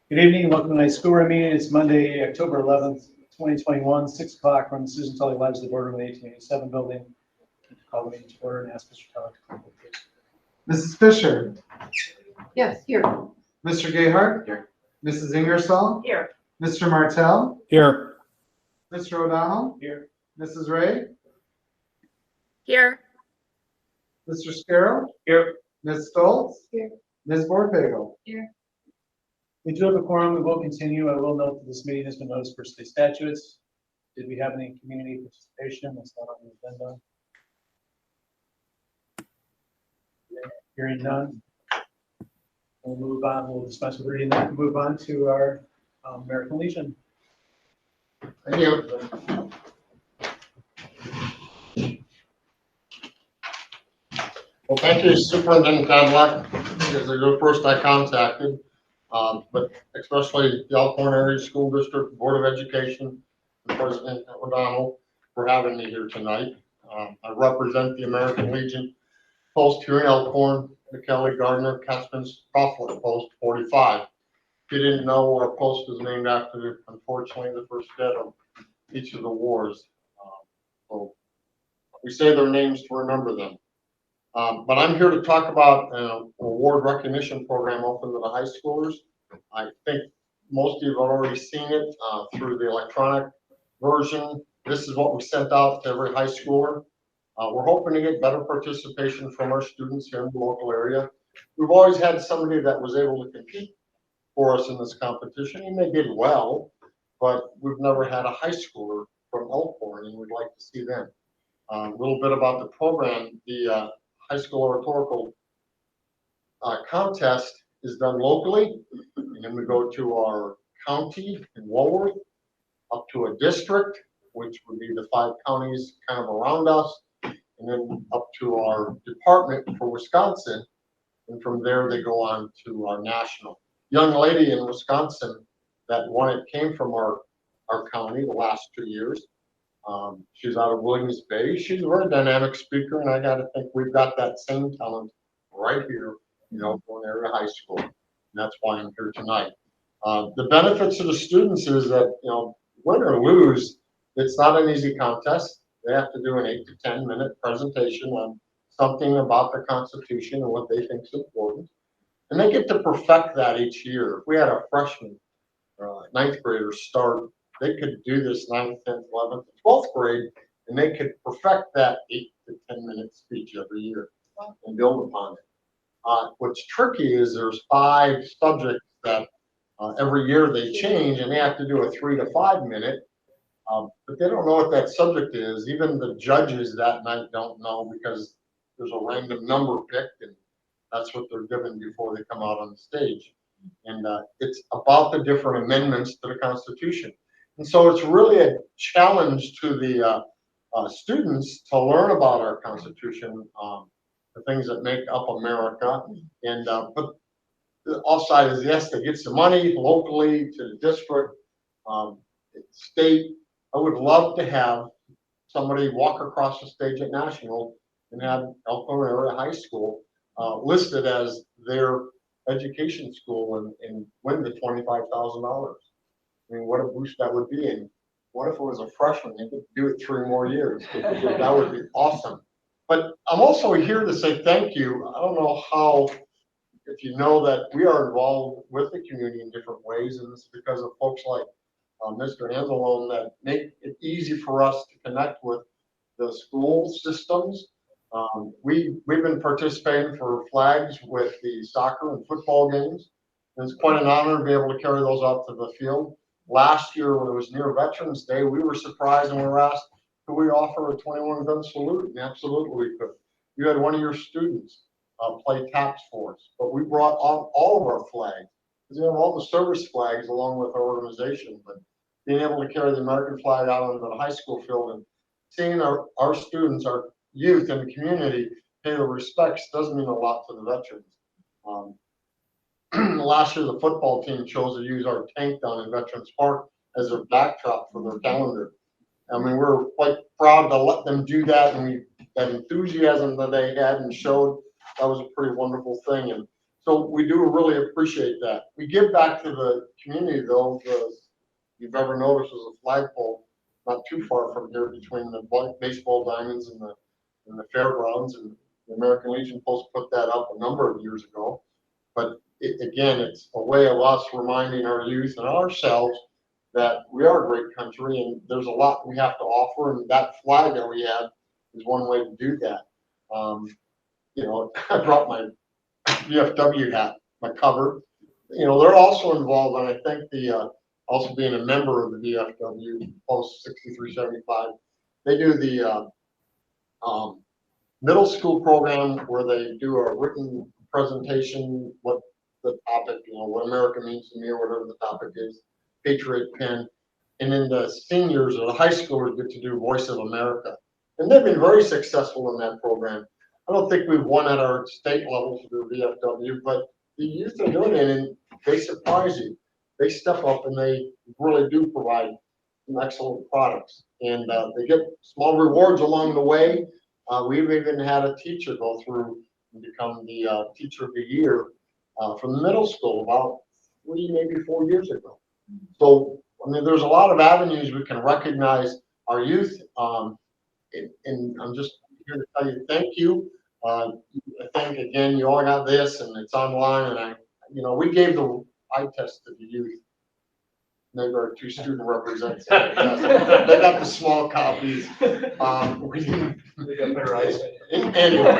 Good evening and welcome to tonight's school board meeting. It's Monday, October 11th, 2021, 6 o'clock from the Susan Tully Lives of the Boardroom in the 1887 building. Call the meeting to order and ask Mr. Keller to come forward, please. Mrs. Fisher. Yes, here. Mr. Gayhart. Here. Mrs. Ingersoll. Here. Mr. Martell. Here. Mr. O'Donnell. Here. Mrs. Ray. Here. Mr. Scarrow. Here. Ms. Stoltz. Here. Ms. Borpagel. Here. We do have a quorum. We will continue. I will note that this meeting has been noticed for state statutes. Did we have any community participation? That's not on the agenda. Hearing none. We'll move on. We'll dispense with reading that and move on to our American Legion. Thank you. Well, thank you, Superintendent Cadillac. Because you're the first I contacted, but especially the Elkhorn Area School District Board of Education and President O'Donnell for having me here tonight. I represent the American Legion post here in Elkhorn, McKelly, Gardner, Catsman's, Crawford, post 45. If you didn't know, our post is named after, unfortunately, the first dead of each of the wars. So we say their names to remember them. But I'm here to talk about an award recognition program open to the high schoolers. I think most of you have already seen it through the electronic version. This is what we sent out to every high schooler. We're hoping to get better participation from our students here in the local area. We've always had somebody that was able to compete for us in this competition, and they did well, but we've never had a high schooler from Elkhorn, and we'd like to see them. A little bit about the program. The high school oratorical contest is done locally, and then we go to our county in Walworth, up to a district, which would be the 5 counties kind of around us, and then up to our department for Wisconsin, and from there they go on to our national. Young lady in Wisconsin that won it came from our county the last 2 years. She's out of Williams Bay. She's a very dynamic speaker, and I got to think we've got that same talent right here, Elkhorn Area High School. And that's why I'm here tonight. The benefits to the students is that, win or lose, it's not an easy contest. They have to do an 8 to 10 minute presentation on something about the Constitution and what they think is important. And they get to perfect that each year. If we had a freshman, 9th grader start, they could do this 9th, 10th, 11th, 12th grade, and they could perfect that 8 to 10 minute speech every year and build upon it. What's tricky is there's 5 subjects that every year they change, and they have to do a 3 to 5 minute, but they don't know what that subject is. Even the judges that night don't know because there's a random number picked, and that's what they're given before they come out on the stage. And it's about the different amendments to the Constitution. And so it's really a challenge to the students to learn about our Constitution, the things that make up America. And but the offside is, yes, they get some money locally to the district, state. I would love to have somebody walk across the stage at National and have Elkhorn Area High School listed as their education school and win the $25,000. I mean, what a boost that would be. And what if it was a freshman? They could do it 3 more years. That would be awesome. But I'm also here to say thank you. I don't know how, if you know that we are involved with the community in different ways, and it's because of folks like Mr. Anzalone that make it easy for us to connect with the school systems. We've been participating for flags with the soccer and football games. And it's quite an honor to be able to carry those out to the field. Last year, when it was near Veterans Day, we were surprised and we were asked, could we offer a 21-gun salute? And absolutely we could. You had one of your students play taps for us, but we brought on all of our flags. Because we have all the service flags along with our organization, but being able to carry the American flag out onto the high school field and seeing our students, our youth in the community pay the respects does mean a lot to the veterans. Last year, the football team chose to use our tank down in Veterans Park as their backdrop for their calendar. I mean, we're quite proud to let them do that, and that enthusiasm that they had and showed, that was a pretty wonderful thing. And So we do really appreciate that. We give back to the community though. You've ever noticed there's a flagpole not too far from here between the baseball diamonds and the fairgrounds, and the American Legion Post put that up a number of years ago. But again, it's a way of us reminding our youth and ourselves that we are a great country and there's a lot we have to offer, and that flag that we have is one way to do that. You know, I brought my VFW hat, my cover. You know, they're also involved, and I think also being a member of the VFW Post 6375, they do the middle school program where they do a written presentation, what the topic, you know, what America means to me or whatever the topic is, Patriot Pen. And then the seniors or the high schoolers get to do Voice of America. And they've been very successful in that program. I don't think we've won at our state level for the VFW, but the youth are doing it and they surprise you. They step up and they really do provide some excellent products. And they get small rewards along the way. We've even had a teacher go through and become the Teacher of the Year from the middle school about 3, maybe 4 years ago. So, I mean, there's a lot of avenues we can recognize our youth. And I'm just here to tell you thank you. I think, again, you all got this and it's online. And we gave the eye test to the youth. Maybe our 2 student representatives. They got the small copies. We didn't. They got better eyes. Anyway.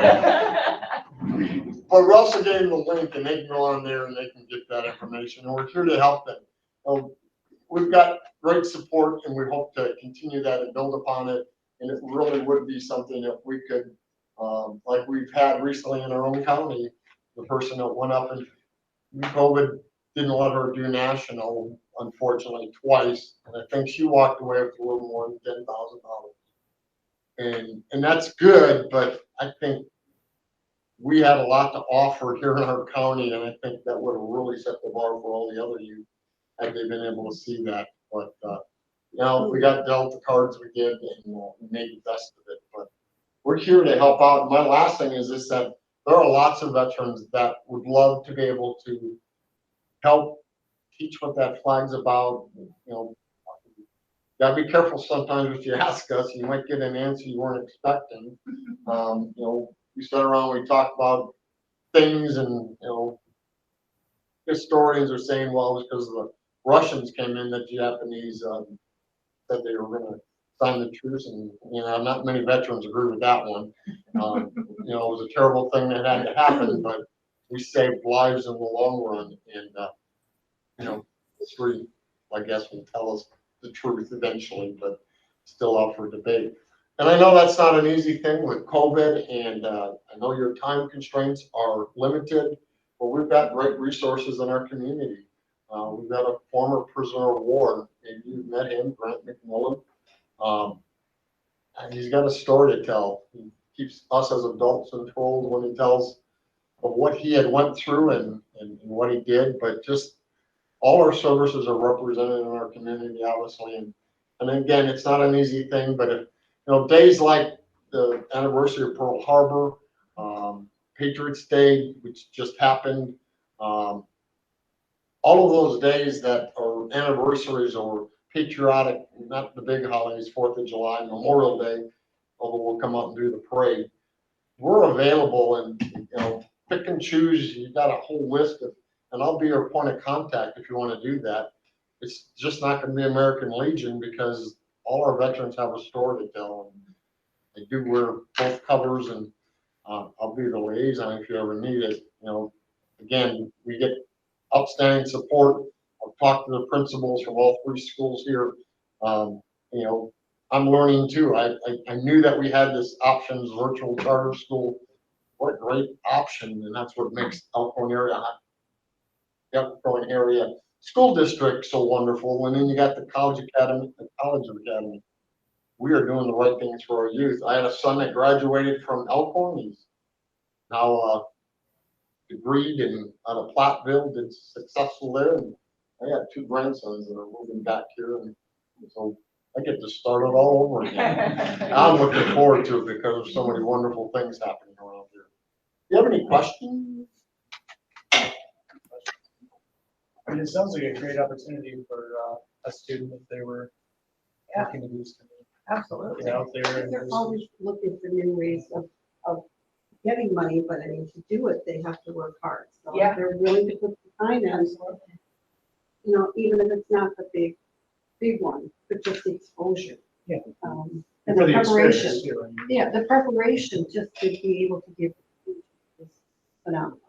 But we also gave them the link and they can go on there and they can get that information. And we're here to help them. So we've got great support and we hope to continue that and build upon it. And it really would be something if we could, like we've had recently in our own county, the person that went up and COVID didn't let her do national, unfortunately, twice. And I think she walked away with a little more than $10,000. And that's good, but I think we had a lot to offer here in our county, and I think that would have really set the bar for all the other youth had they been able to see that. But we got dealt the cards we did, and we made the best of it. But we're here to help out. And my last thing is this: that there are lots of veterans that would love to be able to help teach what that flag's about. Gotta be careful sometimes if you ask us, you might get an answer you weren't expecting. We sat around, we talked about things, and historians are saying, well, it was because the Russians came in that Japanese said they were going to sign the truce, and not many veterans agree with that one. It was a terrible thing that had to happen, but we saved lives in the long run, and history, I guess, will tell us the truth eventually, but still up for debate. And I know that's not an easy thing with COVID, and I know your time constraints are limited, but we've got great resources in our community. We've got a former prisoner of war, maybe you've met him, Grant McMillan. And he's got a story to tell. He keeps us as adults enthralled when he tells of what he had went through and what he did, but just all our services are represented in our community, obviously. And again, it's not an easy thing, but days like the anniversary of Pearl Harbor, Patriots Day, which just happened, all of those days that are anniversaries or patriotic, not the big holidays, 4th of July, Memorial Day, although we'll come out and do the parade, we're available and, pick and choose. You've got a whole list of, and I'll be your point of contact if you want to do that. It's just not going to be American Legion because all our veterans have a story to tell. And they do wear both covers, and I'll be the liaison if you ever need it. Again, we get outstanding support. I've talked to the principals from all 3 schools here. I'm learning too. I knew that we had this options virtual charter school. What a great option, and that's what makes Elkhorn area school district so wonderful. And then you got the college academy. We are doing the right things for our youth. I had a son that graduated from Elkhorn. He's now degreed and out of Platteville, did successful there. And I got 2 grandsons that are moving back here, and so I get to start it all over again. I'm looking forward to it because there's so many wonderful things happening around here. Do you have any questions? I mean, it sounds like a great opportunity for a student if they were Yeah. looking to do something, Absolutely. get out there and They're do always looking for new ways of getting money, but I mean, to do it, they have to work hard. So Yeah. if they're willing to put the time in, you know, even if it's not the big one, but just the exposure. Yeah. And for the the experience preparation. too. I mean, Yeah, the preparation just to be able to give is phenomenal.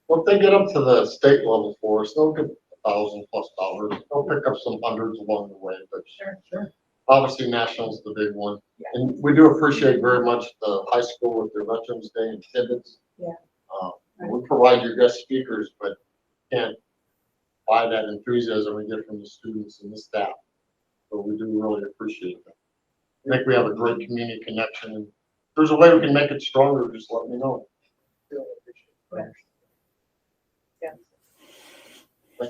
Well, if they get up to the state level for us, they'll get $1,000+ They'll pick up some hundreds along the way, but Sure. obviously national's the big one. And we do appreciate very much the high school with their Veterans Day and Tibbets. Yeah. We provide your guest speakers, but can't buy that enthusiasm we get from the students and the staff. So we do really appreciate that. I think we have a great community connection. And if there's a way we can make it stronger, just let me know. Really appreciate it. Yes.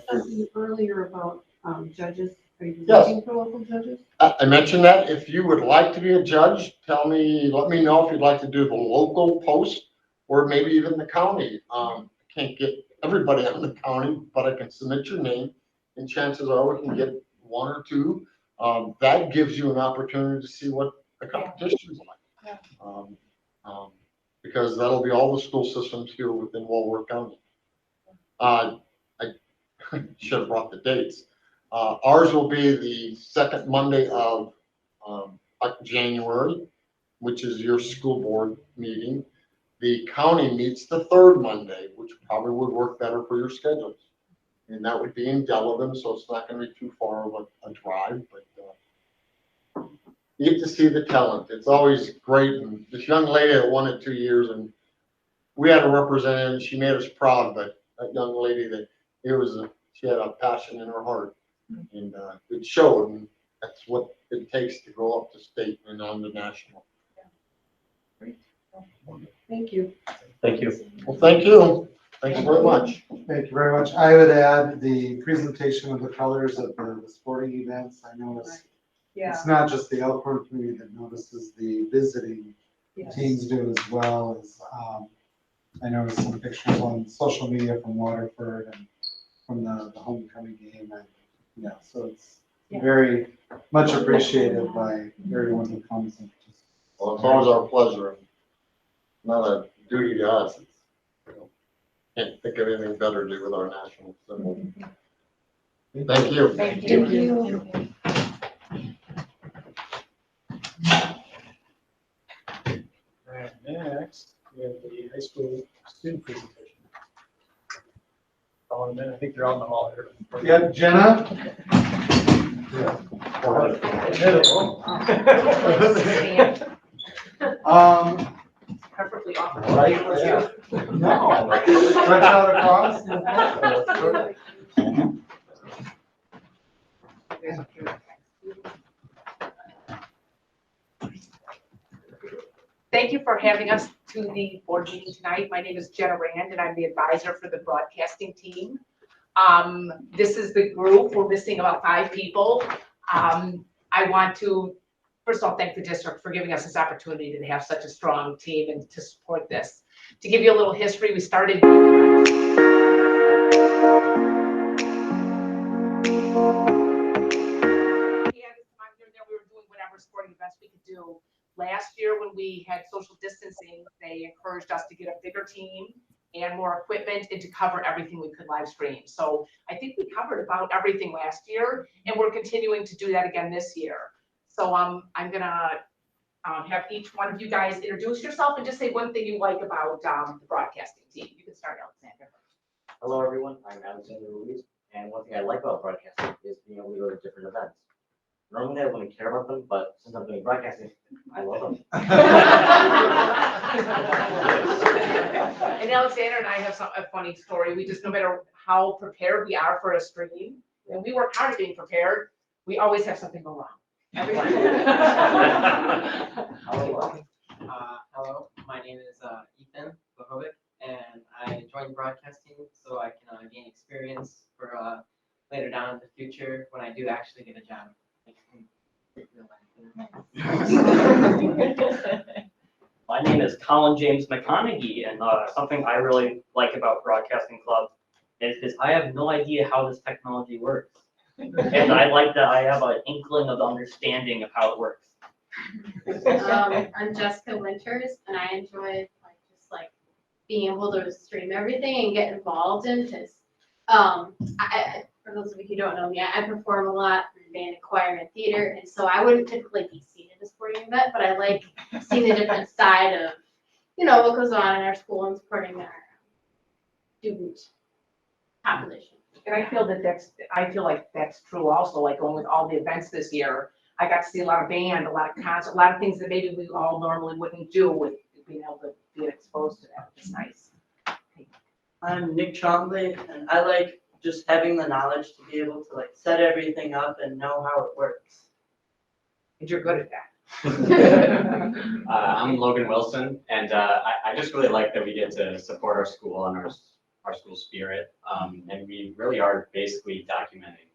Thank you. Earlier about judges, are you Yes. looking for local judges? I mentioned that if you would like to be a judge, let me know if you'd like to do the local post or maybe even the county. I can't get everybody on the county, but I can submit your name and chances are we can get one or two. That gives you an opportunity to see what the competition is like. Yeah. Because that'll be all the school systems here within Walworth County. I should have brought the dates. Ours will be the second Monday of January, which is your school board meeting. The county meets the third Monday, which probably would work better for your schedules. And that would be in Delavan, so it's not going to be too far of a drive, but you get to see the talent. It's always great. And this young lady that won it 2 years, and we had a representative, and she made us proud, but that young lady she had a passion in her heart, and it showed, and that's what it takes to go up to state and on to national. Thank you. Thank you. Well, thank you. Thanks very much. Thank you very much. I would add the presentation of the colors of the sporting events. I noticed Yeah. it's not just the Elkhorn community that notices, the visiting Yes. teams do as well. As I noticed some pictures on social media from Waterford and from the homecoming game, and yeah, so it's Yeah. very much appreciated by everyone who comes and participates. Well, it's always our pleasure. Not a duty to us. Can't think of anything better to do with our national symbol. Thank you. Thank you. Thank you. All right, next, we have the high school student presentation. Oh, and then I think they're out in the hall here. Yeah, Jenna? Preferably off. Right, yeah. No. Stretch out across. Thank you for having us to the board meeting tonight. My name is Jenna Rand, and I'm the advisor for the broadcasting team. This is the group. We're missing about 5 people. I want to, first of all, thank the district for giving us this opportunity to have such a strong team and to support this. To give you a little history, we started we were doing whatever sporting events we could do. Last year, when we had social distancing, they encouraged us to get a bigger team and more equipment and to cover everything we could live stream. So I think we covered about everything last year, and we're continuing to do that again this year. So I'm gonna have each one of you guys introduce yourself and just say one thing you like about the broadcasting team. You can start, Alexander. Hello, everyone. I'm Alexander Ruiz, and one thing I like about broadcasting is being able to go to different events. Normally, I wouldn't care about them, but since I'm doing broadcasting, I love them. And Alexander and I have a funny story. We just, no matter how prepared we are for a stream, and we work hard at being prepared, we always have something go wrong. Hello, my name is Ethan Bohovic, and I joined broadcasting so I can gain experience for later down in the future when I do actually get a job. My name is Colin James McConaughey, and something I really like about Broadcasting Club is I have no idea how this technology works. And I like that I have an inkling of understanding of how it works. I'm Jessica Winters, and I enjoy just being able to stream everything and get involved in because for those of you who don't know me, I perform a lot in band, choir, and theater, and so I wouldn't typically be seen at a sporting event, but I like seeing the different side of what goes on in our school and supporting our student population. And I feel like that's true also, like going with all the events this year. I got to see a lot of band, a lot of concert, a lot of things that maybe we all normally wouldn't do with being able to be exposed to that. It's nice. I'm Nick Chombley, and I like just having the knowledge to be able to set everything up and know how it works. And you're good at that. I'm Logan Wilson, and I just really like that we get to support our school and our school spirit, and we really are basically documenting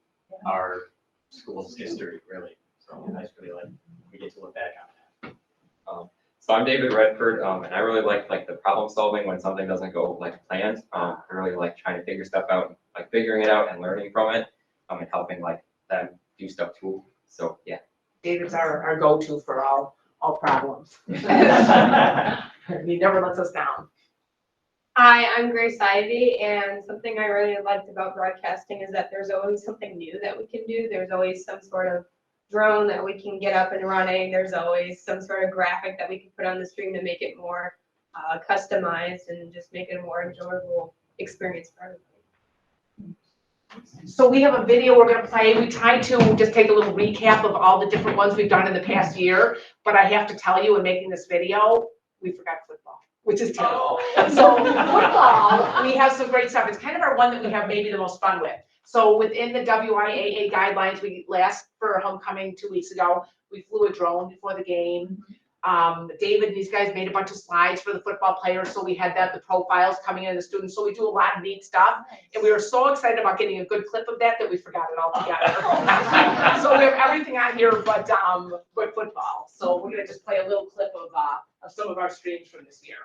our school's history, really. So I just really like we get to look back on that. So I'm David Redford, and I really like the problem solving when something doesn't go like planned. I really like trying to figure stuff out, like figuring it out and learning from it, and helping them do stuff too. So yeah. David's our go-to for all problems. He never lets us down. Hi, I'm Grace Ivy, and something I really liked about broadcasting is that there's always something new that we can do. There's always some sort of drone that we can get up and running. There's always some sort of graphic that we can put on the stream to make it more customized and just make it a more enjoyable experience for everybody. So we have a video we're going to play. We tried to just take a little recap of all the different ones we've done in the past year, but I have to tell you, in making this video, we forgot football, which is terrible. So football, we have some great stuff. It's kind of our one that we have maybe the most fun with. So within the WIAA guidelines, for homecoming 2 weeks ago, we flew a drone before the game. David and these guys made a bunch of slides for the football players. So we had the profiles coming in, the students. So we do a lot of neat stuff. And we were so excited about getting a good clip of that we forgot it all together. So we have everything on here but football. So we're going to just play a little clip of some of our streams from this year.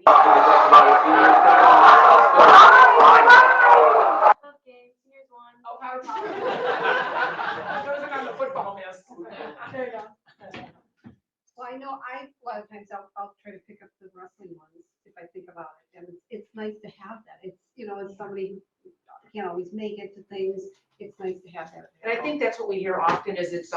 Okay, here's one. Oh, power. Those are on the football miss. There you go. Well, I know a lot of times I'll try to pick up the wrestling ones if I think about it, and it's nice to have that. It's, as somebody who can't always make it to things, it's nice to have that. And I think that's what we hear often is it's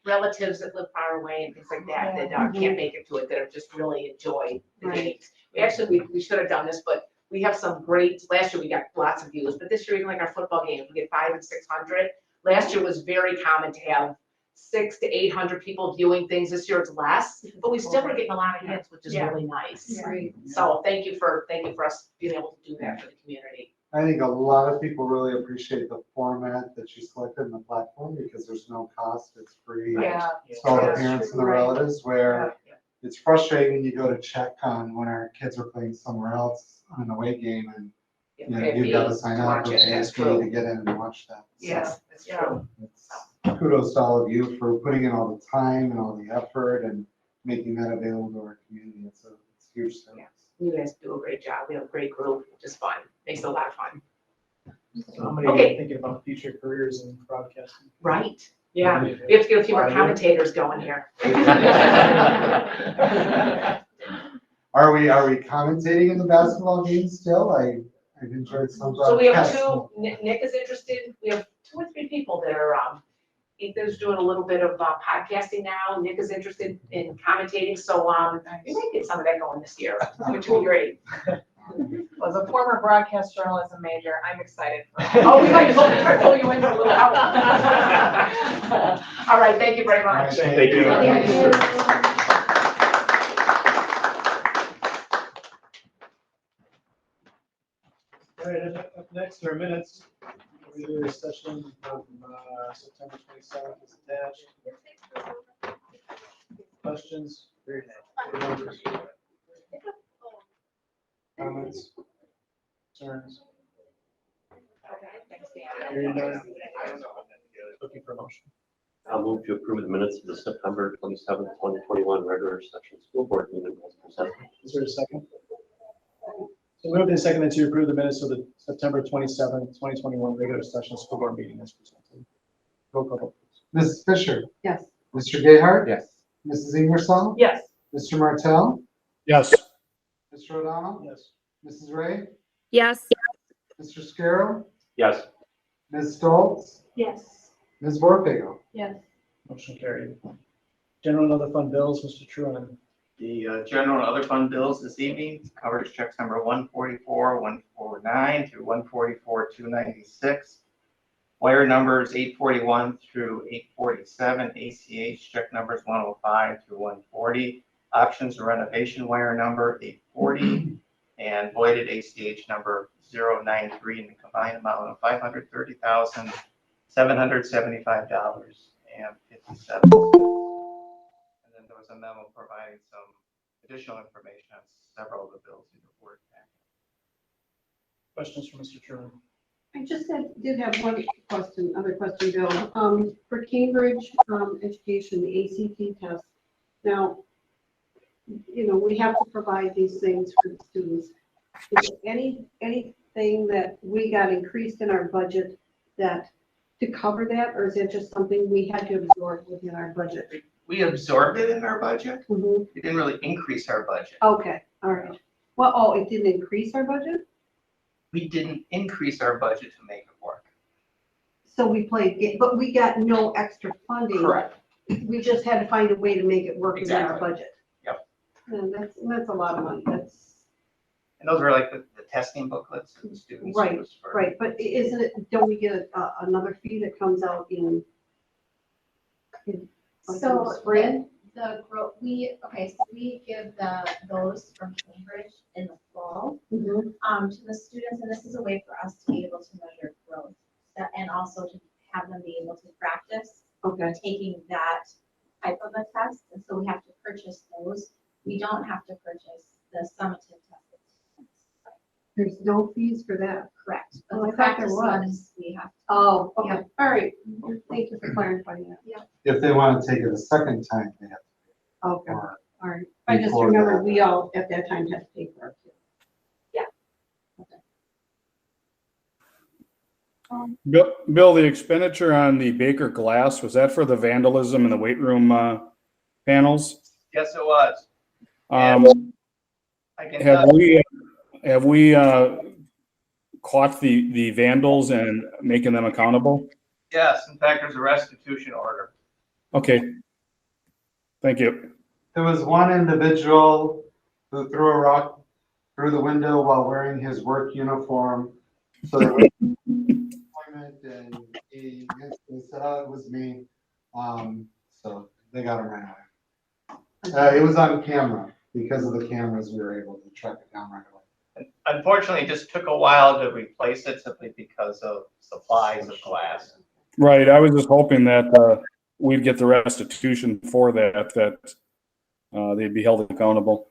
relatives that live far away and things like that, that can't make it to it, that have just really enjoyed the Right. games. We should have done this, but we have some great, last year we got lots of views, but this year, even like our football games, we get 500 and 600. Last year was very common to have 600 to 800 people viewing things. This year it's less, but we still were getting a lot of hits, which is really nice. Right. So thank you for us being able to do that for the community. I think a lot of people really appreciate the format that you selected in the platform because there's no cost, it's free. Yeah. It's all the Yeah. parents and the Right. relatives where Yeah. it's frustrating when you go to check on when our kids are playing somewhere else on an away game and you've got to sign up or Watch it, pay a that's fee true. to get in and watch that. So Yes, that's true. it's kudos to all of you for putting in all the time and all the effort and making that available to our community. It's huge service. Yeah. You guys do a great job. We have a great group, which is fun. Makes it a lot of fun. So how many Okay. are thinking about future careers in broadcasting? Right. Yeah. We have to get a few more commentators going here. Are we commentating in the basketball games still? I've enjoyed some. So we have broadcasts. two, Nick is interested. We have 2 or 3 people that are, Ethan's doing a little bit of podcasting now. Nick is interested in commentating. So we might get some of that going this year, which would be great. As a former broadcast journalism major, I'm excited. Oh, we might pull you in for a little help. All right, thank you very much. All right, thank you. Thank you. All right, up next are minutes. Regular session from September 27th is attached. Questions? Members? Comments? Concerns? Hearing none. Looking for a motion. I'll move to approve the minutes of the September 27th, 2021 regular session school board meeting as presented. Is there a second? So moved and seconded to approve the minutes of the September 27th, 2021 regular session school board meeting as presented. Roll call, vote, please. Mrs. Fisher, Yes. Mr. Gayheart, Yes. Mrs. Ingersoll, Yes. Mr. Martell, Yes. Mr. O'Donnell, Yes. Mrs. Ray, Yes. Mr. Scarrow, Yes. Ms. Stoltz, Yes. Ms. Warpego. Yes. Motion carried. General and other fund bills, Mr. Truon. The general and other fund bills this evening covers checks number 144, 149 through 144, 296. Wire numbers 841 through 847, ACH check numbers 105 through 140. Options and renovation wire number 840 and voided ACH number 093 in the combined amount of $530,775.57. And then there was a memo providing some additional information on several of the bills in the board packet. Questions for Mr. Truon? I just did have one other question, Bill. For Cambridge education, the ACT test. Now, we have to provide these things for the students. Is there anything that we got increased in our budget to cover that, or is it just something we had to absorb within our budget? We absorbed it in our budget. Mhm. We didn't really increase our budget. Okay, all right. Well, it didn't increase our budget? We didn't increase our budget to make it work. So but we got no extra funding. Correct. We just had to find a way to make it work within our Exactly. budget. Yep. And that's a lot of money. And those are like the testing booklets that the students Right, use for. right. But don't we get another fee that comes out in So spring? we give those from Cambridge in the fall Mhm. to the students, and this is a way for us to be able to measure growth and also to have them be able to practice taking that type of a test. And so we have to purchase those. We don't have to purchase the summative test. There's no fees for that. Correct. But Oh, the I thought there practice was. ones, we have to. Oh, okay. Yeah. All right. Thank you for clarifying that. Yeah. If they want to take it a second time, they have Okay. to. All right. I just Before remembered that. we all at that time had to pay for it. Bill, the expenditure on the Baker glass, was that for the vandalism in the weight room panels? Yes, it was. Um, I can have tell we caught the vandals and making them accountable? yes, in fact, there's a restitution order. Okay. Thank you. There was one individual who threw a rock through the window while wearing his work uniform. So they went to appointment and he said, oh, it was me. So they got him right away. It was on camera. Because of the cameras, we were able to track it down right away. Unfortunately, it just took a while to replace it simply because of supplies of glass. Right. I was just hoping that we'd get the restitution for that they'd be held accountable.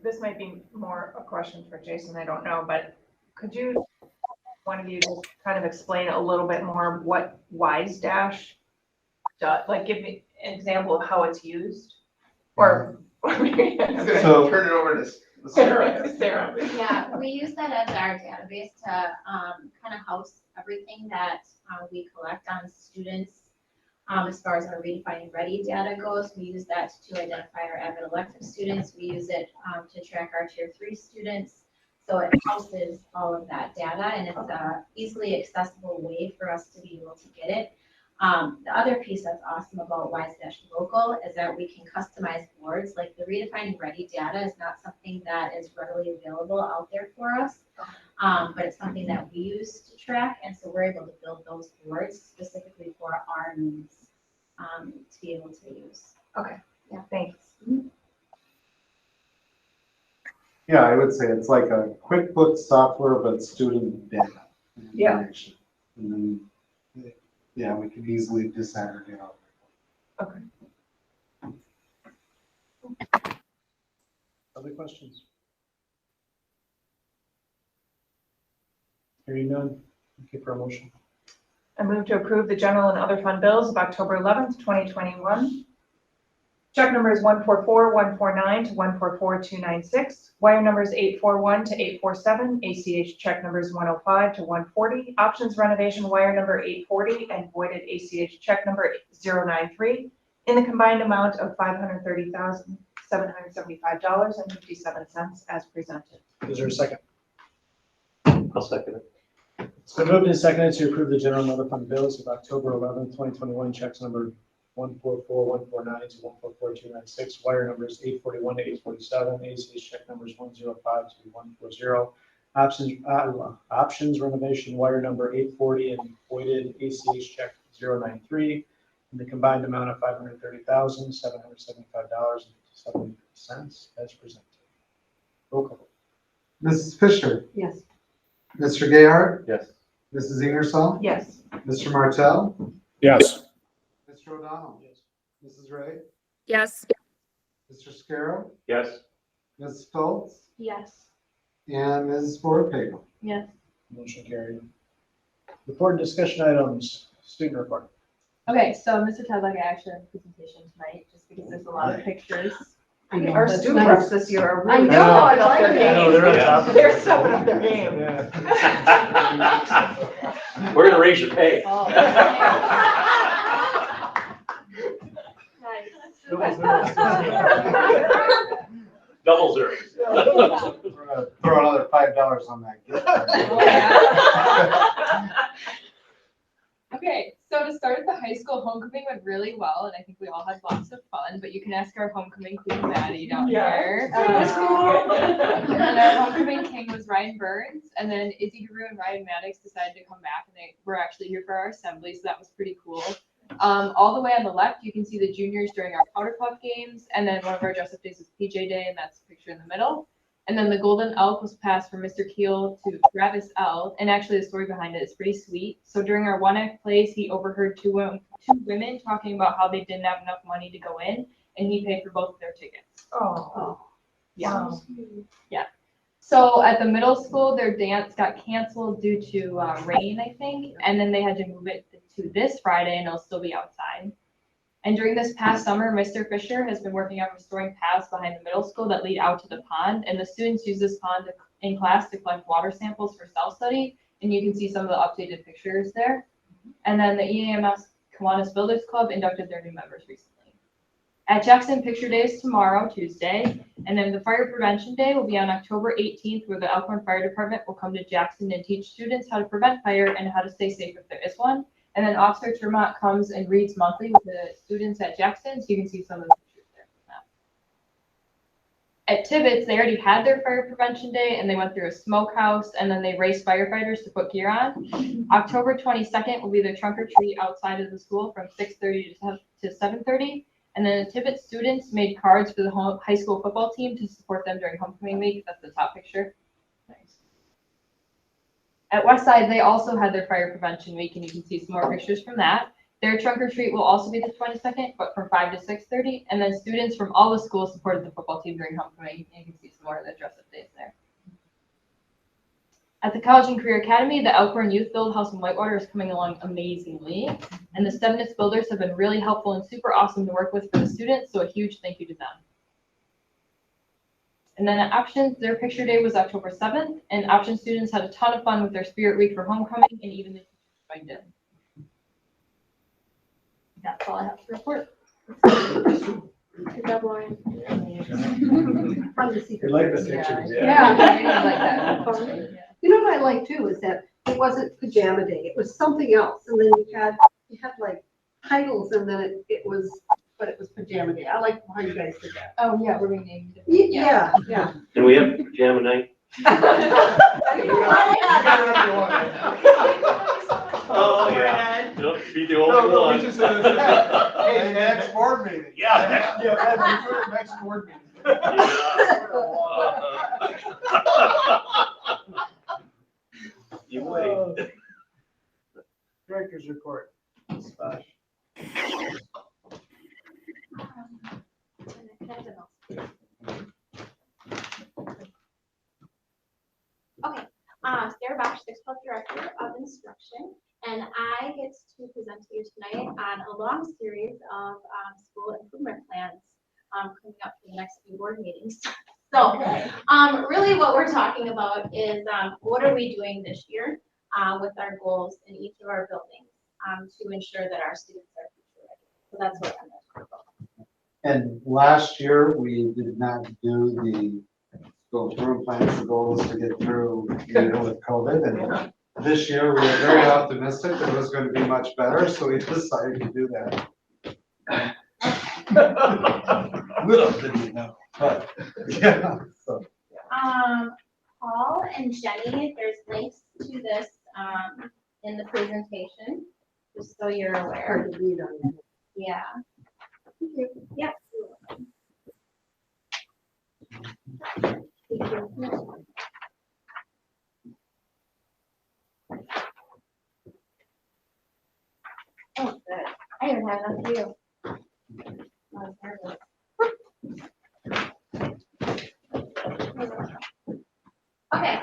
This might be more a question for Jason, I don't know, but could you, one of you just kind of explain a little bit more what Wise Dash does? Like give me an example of how it's used? Or, So turn it over to Sarah. Sarah. Yeah, we use that as our database to kind of house everything that we collect on students. As far as our Redefining Ready data goes, we use that to identify our avid elective students. We use it to track our tier 3 students. So it houses all of that data, and it's a easily accessible way for us to be able to get it. The other piece that's awesome about Wise-Local is that we can customize boards. Like the Redefining Ready data is not something that is readily available out there for us, but it's something that we use to track, and so we're able to build those boards specifically for our needs to be able to use. Okay, yeah, thanks. Yeah, I would say it's like a QuickBooks software, but student data. Yeah. Information. And then, yeah, we can easily disaggregate all that. Okay. Other questions? Hearing none, looking for a motion. I move to approve the general and other fund bills of October 11th, 2021. Check numbers 144-149 to 144-296. Wire numbers 841 to 847. ACH check numbers 105 to 140. Options renovation wire number 840 and voided ACH check number 093 in the combined amount of $530,775.57 as presented. Is there a second? I'll second it. It's been moved and seconded to approve the general and other fund bills of October 11th, 2021, checks number 144-149 to 144-296, wire numbers 841 to 847, ACH check numbers 105 to 140, options renovation wire number 840 and voided ACH check 093 in the combined amount of $530,775.70 as presented. Roll call. Mrs. Fisher, Yes. Mr. Gayheart, Yes. Mrs. Ingersoll, Yes. Mr. Martell, Yes. Mr. O'Donnell, Mrs. Ray, Yes. Mr. Scarrow, Yes. Mrs. Stoltz, Yes. and Mrs. Ford Pagel. Yes. Motion carried. Report and discussion items, student report. Okay, so Mr. Tedlock, I actually have a presentation tonight, just because there's a lot of pictures. I know, Our that's student nice. reps this year are I really know, I stepping up like their it. game. I know, they're on top of it. They're stepping up their game. We're gonna raise your pay. Oh. Double zero. We're gonna throw another $5 on that gift card. Okay, so to start, the high school homecoming went really well, and I think we all had lots of fun, but you can ask our homecoming queen Maddie down here. And our homecoming king was Ryan Burns, and then Izzy Guru and Ryan Maddox decided to come back, and they were actually here for our assembly, so that was pretty cool. All the way on the left, you can see the juniors during our powder puff games, and then one of our dress-up days was PJ Day, and that's the picture in the middle. And then the golden elk was passed from Mr. Keel to Travis L. And actually the story behind it is pretty sweet. So during our one act plays, he overheard two women talking about how they didn't have enough money to go in, and he paid for both of their tickets. Oh. Yeah. Yeah. So at the middle school, their dance got canceled due to rain, I think. And then they had to move it to this Friday, and it'll still be outside. And during this past summer, Mr. Fisher has been working on restoring paths behind the middle school that lead out to the pond. And the students use this pond in class to collect water samples for self-study. And you can see some of the updated pictures there. And then the EAMS Kiwanis Builders Club inducted their new members recently. At Jackson, Picture Day is tomorrow, Tuesday. And then the Fire Prevention Day will be on October 18th, where the Elkhorn Fire Department will come to Jackson and teach students how to prevent fire and how to stay safe if there is one. And then Officer Tremont comes and reads monthly with the students at Jackson, so you can see some of the pictures there from that. At Tibbetts, they already had their Fire Prevention Day, and they went through a smokehouse, and then they raced firefighters to put gear on. October 22nd will be the trunk or treat outside of the school from 6:30 to 7:30. And then the Tibbetts students made cards for the high school football team to support them during homecoming week. That's the top picture. Nice. At Westside, they also had their Fire Prevention Week, and you can see some more pictures from that. Their trunk or treat will also be the 22nd, but from 5 to 6:30. And then students from all the schools supported the football team during homecoming, and you can see some more of the dress-up days there. At the College and Career Academy, the Elkhorn Youth Build House in Whitewater is coming along amazingly. And the Stevnitz builders have been really helpful and super awesome to work with for the students, so a huge thank you to them. And then at Options, their picture day was October 7th, and Options students had a ton of fun with their Spirit Week for homecoming, and even the teachers joined in. That's all I have to report. Good job, Lauren. Fun to see. I like the pictures, Yeah. I like that. You know what I like too is that it wasn't pajama day, it was something else, and then you had like titles, and then it was pajama day. I like how you guys did that. Oh, yeah, we're renamed. Yeah. Can we have pajama night? Oh, yeah. Yep, be the No, only no, we one. just said hey, next board meeting. Yeah. Next board meeting. You wait. Director's report. Splash. Okay, Sarah Bosch, 6th Club Director of Instruction, and I get to present to you tonight on a long series of school improvement plans coming up for the next few board meetings. So really what we're talking about is what are we doing this year with our goals in each of our buildings to ensure that our students are future ready. So that's what I'm going to talk about. And last year, we did not do the school improvement plans. The goal was to get through, with COVID. And this year, we were very optimistic that it was going to be much better, so we decided to do that. Little did we know, but yeah. So. Paul and Jenny, there's links to this in the presentation, just so you're aware. Hard to read on it. Yeah. Yeah. Oh, good. I even have enough for you. I was nervous. Okay.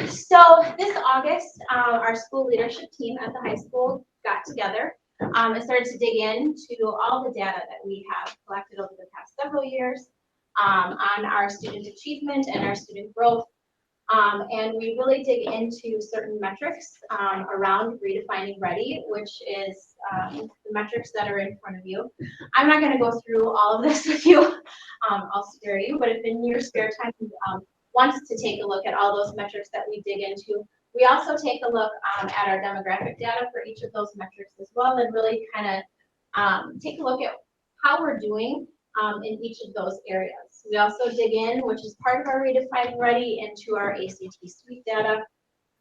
So this August, our school leadership team at the high school got together and started to dig into all the data that we have collected over the past several years on our student achievement and our student growth. And we really dig into certain metrics around redefining ready, which is the metrics that are in front of you. I'm not going to go through all of this with you. I'll spare you, but if in your spare time you want to take a look at all those metrics that we dig into, we also take a look at our demographic data for each of those metrics as well, and really kind of take a look at how we're doing in each of those areas. We also dig in, which is part of our redefining ready, into our ACT suite data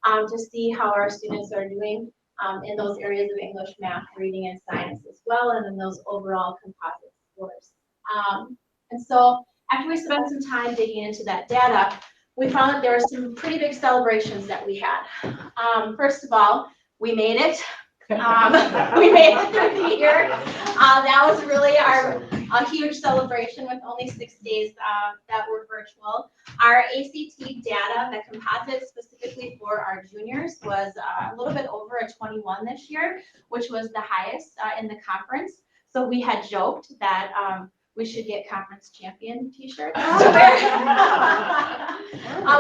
to see how our students are doing in those areas of English, math, reading, and science as well, and then those overall composite scores. And so after we spent some time digging into that data, we found that there were some pretty big celebrations that we had. First of all, we made it. We made it through the year. That was really a huge celebration with only 6 days that were virtual. Our ACT data, the composite specifically for our juniors, was a little bit over a 21 this year, which was the highest in the conference. So we had joked that we should get conference champion t-shirts.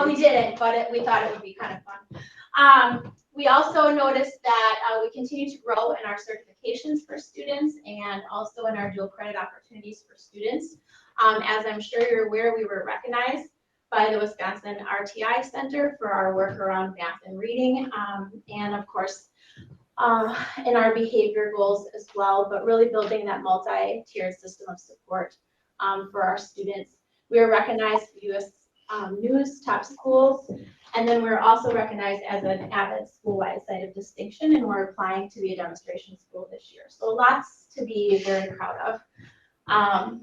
We didn't, but we thought it would be kind of fun. We also noticed that we continue to grow in our certifications for students and also in our dual credit opportunities for students. As I'm sure you're aware, we were recognized by the Wisconsin RTI Center for our work around math and reading, and of course, in our behavior goals as well, but really building that multi-tiered system of support for our students. We were recognized U.S. News top schools, and then we're also recognized as an avid school-wide site of distinction, and we're applying to be a demonstration school this year. So lots to be very proud of.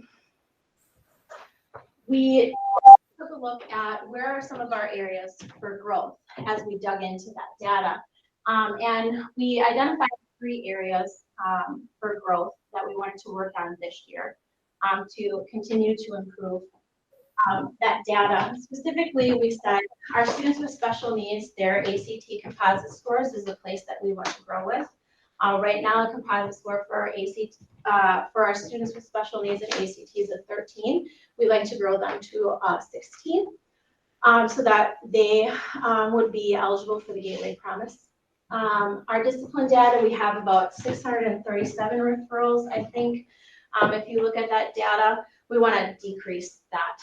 We took a look at where are some of our areas for growth as we dug into that data. And we identified 3 areas for growth that we wanted to work on this year to continue to improve that data. Specifically, we said our students with special needs, their ACT composite scores is the place that we want to grow with. Right now, the composite score for our for our students with special needs and ACT is a 13. We'd like to grow them to 16 so that they would be eligible for the Gateway Promise. Our discipline data, we have about 637 referrals, I think. If you look at that data, we want to decrease that.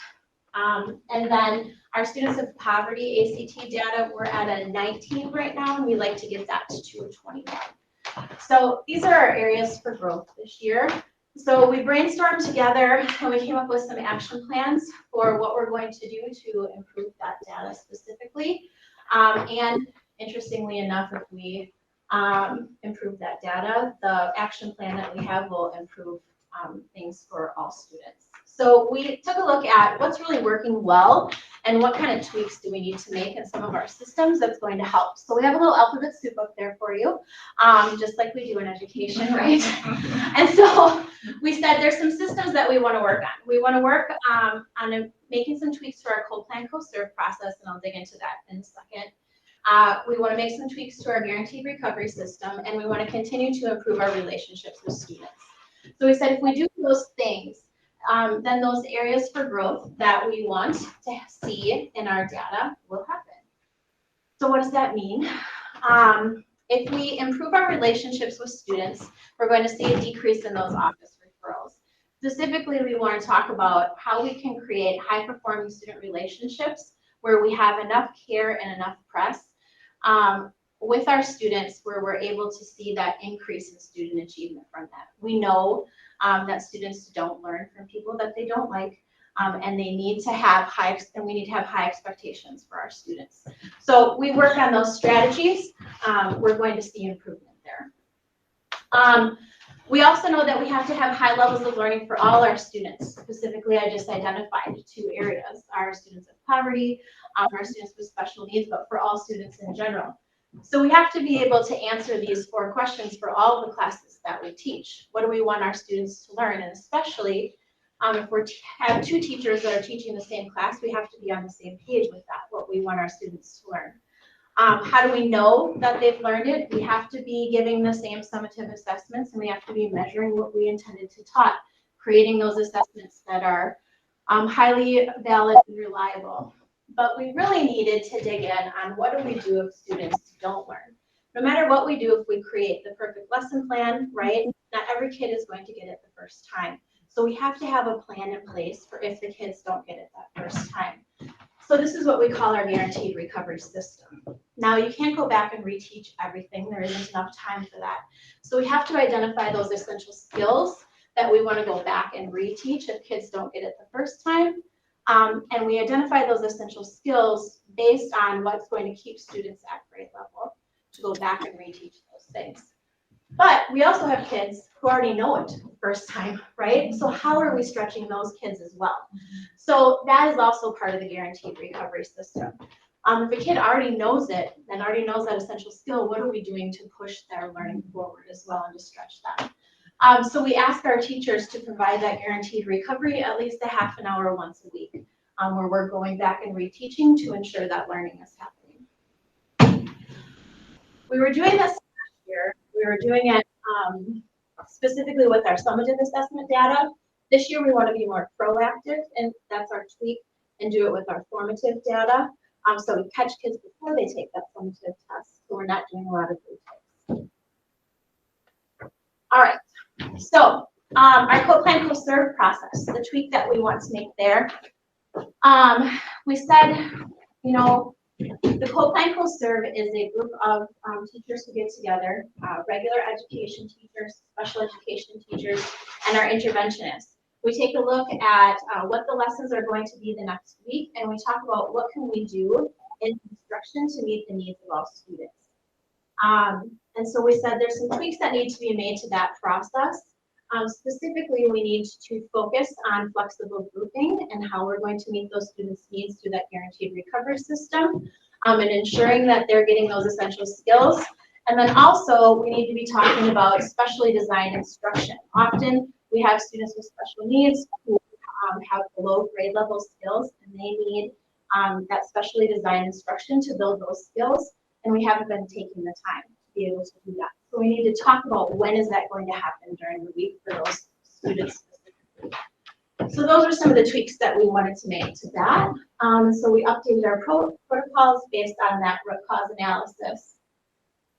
And then our students of poverty ACT data, we're at a 19 right now, and we'd like to get that to a 21. So these are our areas for growth this year. So we brainstormed together and we came up with some action plans for what we're going to do to improve that data specifically. And interestingly enough, if we improve that data, the action plan that we have will improve things for all students. So we took a look at what's really working well and what kind of tweaks do we need to make in some of our systems that's going to help. So we have a little alphabet soup up there for you, just like we do in education, right? And so we said there's some systems that we want to work on. We want to work on making some tweaks to our co-plan, co-serve process, and I'll dig into that in a second. We want to make some tweaks to our guaranteed recovery system, and we want to continue to improve our relationships with students. So we said if we do those things, then those areas for growth that we want to see in our data will happen. So what does that mean? If we improve our relationships with students, we're going to see a decrease in those office referrals. Specifically, we want to talk about how we can create high-performing student relationships where we have enough care and enough press with our students where we're able to see that increase in student achievement from that. We know that students don't learn from people that they don't like, and they need to have we need to have high expectations for our students. So we work on those strategies. We're going to see improvement there. We also know that we have to have high levels of learning for all our students. Specifically, I just identified 2 areas, our students of poverty, our students with special needs, but for all students in general. So we have to be able to answer these 4 questions for all the classes that we teach. What do we want our students to learn? And especially if we have 2 teachers that are teaching the same class, we have to be on the same page with that, what we want our students to learn. How do we know that they've learned it? We have to be giving the same summative assessments, and we have to be measuring what we intended to taught, creating those assessments that are highly valid and reliable. But we really needed to dig in on what do we do if students don't learn. No matter what we do, if we create the perfect lesson plan, right? Not every kid is going to get it the first time. So we have to have a plan in place for if the kids don't get it that first time. So this is what we call our guaranteed recovery system. Now you can't go back and reteach everything. There isn't enough time for that. So we have to identify those essential skills that we want to go back and reteach if kids don't get it the first time. And we identify those essential skills based on what's going to keep students at grade level to go back and reteach those things. But we also have kids who already know it first time, right? So how are we stretching those kids as well? So that is also part of the guaranteed recovery system. If a kid already knows it and already knows that essential skill, what are we doing to push their learning forward as well and to stretch that? So we ask our teachers to provide that guaranteed recovery at least a half an hour once a week, where we're going back and reteaching to ensure that learning is happening. We were doing this last year. We were doing it specifically with our summative assessment data. This year we want to be more proactive, and that's our tweak, and do it with our formative data. So we catch kids before they take that summative test, so we're not doing a lot of retakes. All right, so our co-plan co-serve process, the tweak that we want to make there. We said, you know, the co-plan co-serve is a group of teachers who get together, regular education teachers, special education teachers, and our interventionists. We take a look at what the lessons are going to be the next week, and we talk about what can we do in instruction to meet the needs of all students. And so we said there's some tweaks that need to be made to that process. Specifically, we need to focus on flexible grouping and how we're going to meet those students' needs through that guaranteed recovery system, and ensuring that they're getting those essential skills. And then also, we need to be talking about specially designed instruction. Often, we have students with special needs who have below grade level skills, and they need that specially designed instruction to build those skills, and we haven't been taking the time to be able to do that. So we need to talk about when is that going to happen during the week for those students specifically. So those are some of the tweaks that we wanted to make to that. So we updated our protocols based on that root cause analysis.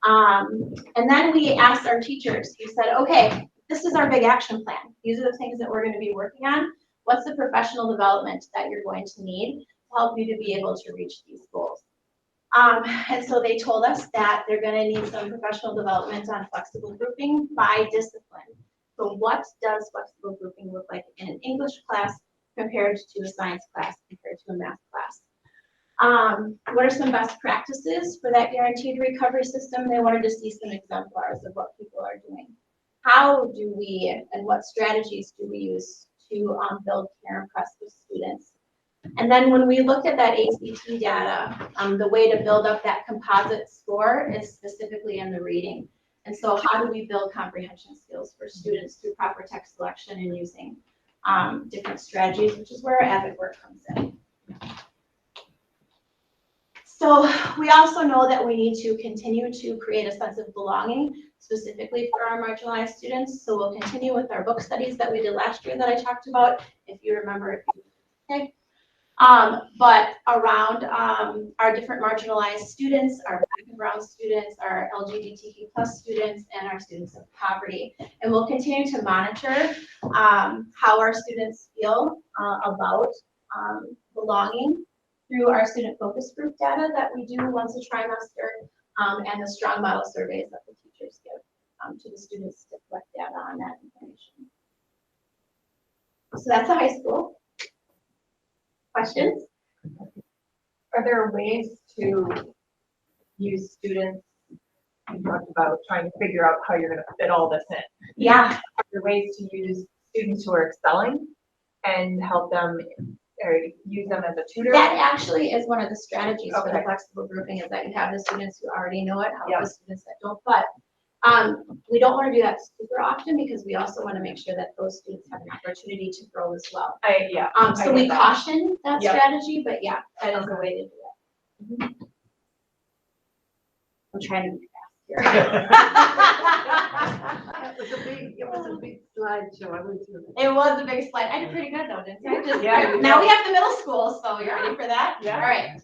And then we asked our teachers, we said, okay, this is our big action plan. These are the things that we're going to be working on. What's the professional development that you're going to need to help you to be able to reach these goals? And so they told us that they're going to need some professional development on flexible grouping by discipline. So what does flexible grouping look like in an English class compared to a science class, compared to a math class? What are some best practices for that guaranteed recovery system? They wanted to see some exemplars of what people are doing. How do we, and what strategies do we use to build care and press with students? And then when we looked at that ACT data, the way to build up that composite score is specifically in the reading. And so how do we build comprehension skills for students through proper text selection and using different strategies, which is where our AVID work comes in. So we also know that we need to continue to create a sense of belonging, specifically for our marginalized students. So we'll continue with our book studies that we did last year that I talked about, if you remember. Okay. But around our different marginalized students, our Black and Brown students, our LGBTQ+ students, and our students of poverty. And we'll continue to monitor how our students feel about belonging through our student focus group data that we do once a trimester, and the strong model surveys that the teachers give to the students to collect data on that information. So that's the high school. Questions? Are there ways to use students? You talked about trying to figure out how you're going to fit all this in. Yeah. Are there ways to use students who are excelling and help them, or use them as a tutor? That actually is one of the strategies for the flexible grouping, is that you have the students who already know it, help the students that don't. But we don't want to do that super often, because we also want to make sure that those students have an opportunity to grow as well. So we caution that strategy, but yeah, that is a way to do it. I'm trying to be fast here. It was a big slideshow. I went through it. It was a big slide. I did pretty good though, didn't I? Just, Yeah, now we have the middle school, so you're ready for that? Yeah. All right.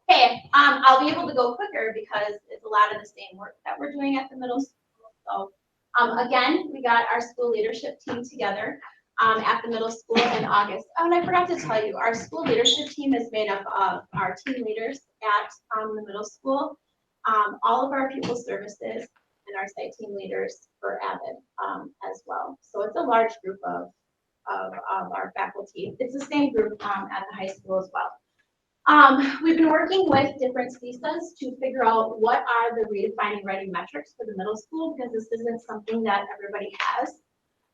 Okay, I'll be able to go quicker because it's a lot of the same work that we're doing at the middle school. So again, we got our school leadership team together at the middle school in August. Oh, and I forgot to tell you, our school leadership team is made up of our team leaders at the middle school, all of our pupil services, and our site team leaders for AVID as well. So it's a large group of our faculty. It's the same group at the high school as well. We've been working with different CISAs to figure out what are the redefining writing metrics for the middle school, because this isn't something that everybody has.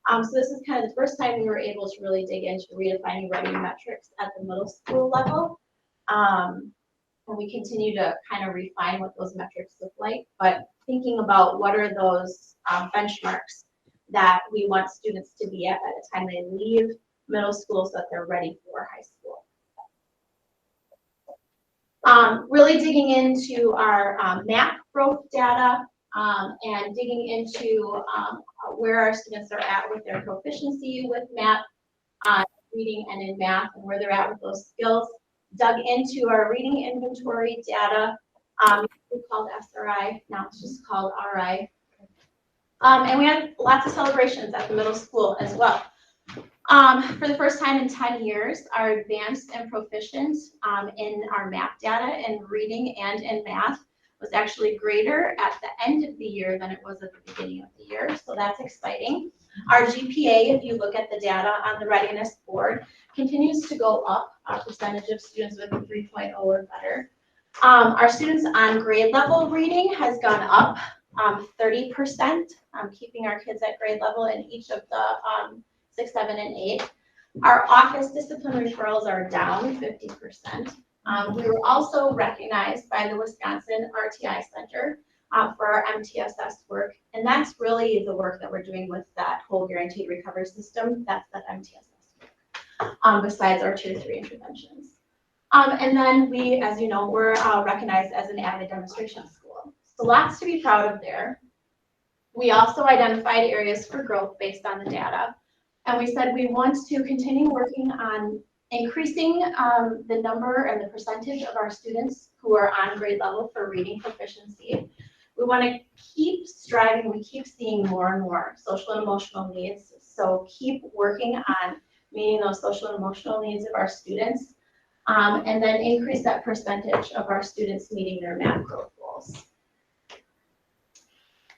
So this is kind of the first time we were able to really dig into redefining writing metrics at the middle school level. And we continue to kind of refine what those metrics look like, but thinking about what are those benchmarks that we want students to be at the time they leave middle school so that they're ready for high school. Really digging into our map growth data, and digging into where our students are at with their proficiency with math, reading and in math, and where they're at with those skills. Dug into our reading inventory data, we called SRI, now it's just called RI. And we had lots of celebrations at the middle school as well. For the first time in 10 years, our advanced and proficient in our math data in reading and in math was actually greater at the end of the year than it was at the beginning of the year, so that's exciting. Our GPA, if you look at the data on the readiness board, continues to go up, our percentage of students with a 3.0 or better. Our students on grade level reading has gone up 30%, keeping our kids at grade level in each of the 6, 7, and 8. Our office discipline referrals are down 50%. We were also recognized by the Wisconsin RTI Center for our MTSS work, and that's really the work that we're doing with that whole guaranteed recovery system. That's that MTSS work, besides our 2 to 3 interventions. And then we, as you know, we're recognized as an AVID demonstration school. So lots to be proud of there. We also identified areas for growth based on the data. And we said we want to continue working on increasing the number and the percentage of our students who are on grade level for reading proficiency. We want to keep striving, we keep seeing more and more social and emotional needs. So keep working on meeting those social and emotional needs of our students, and then increase that percentage of our students meeting their math growth goals.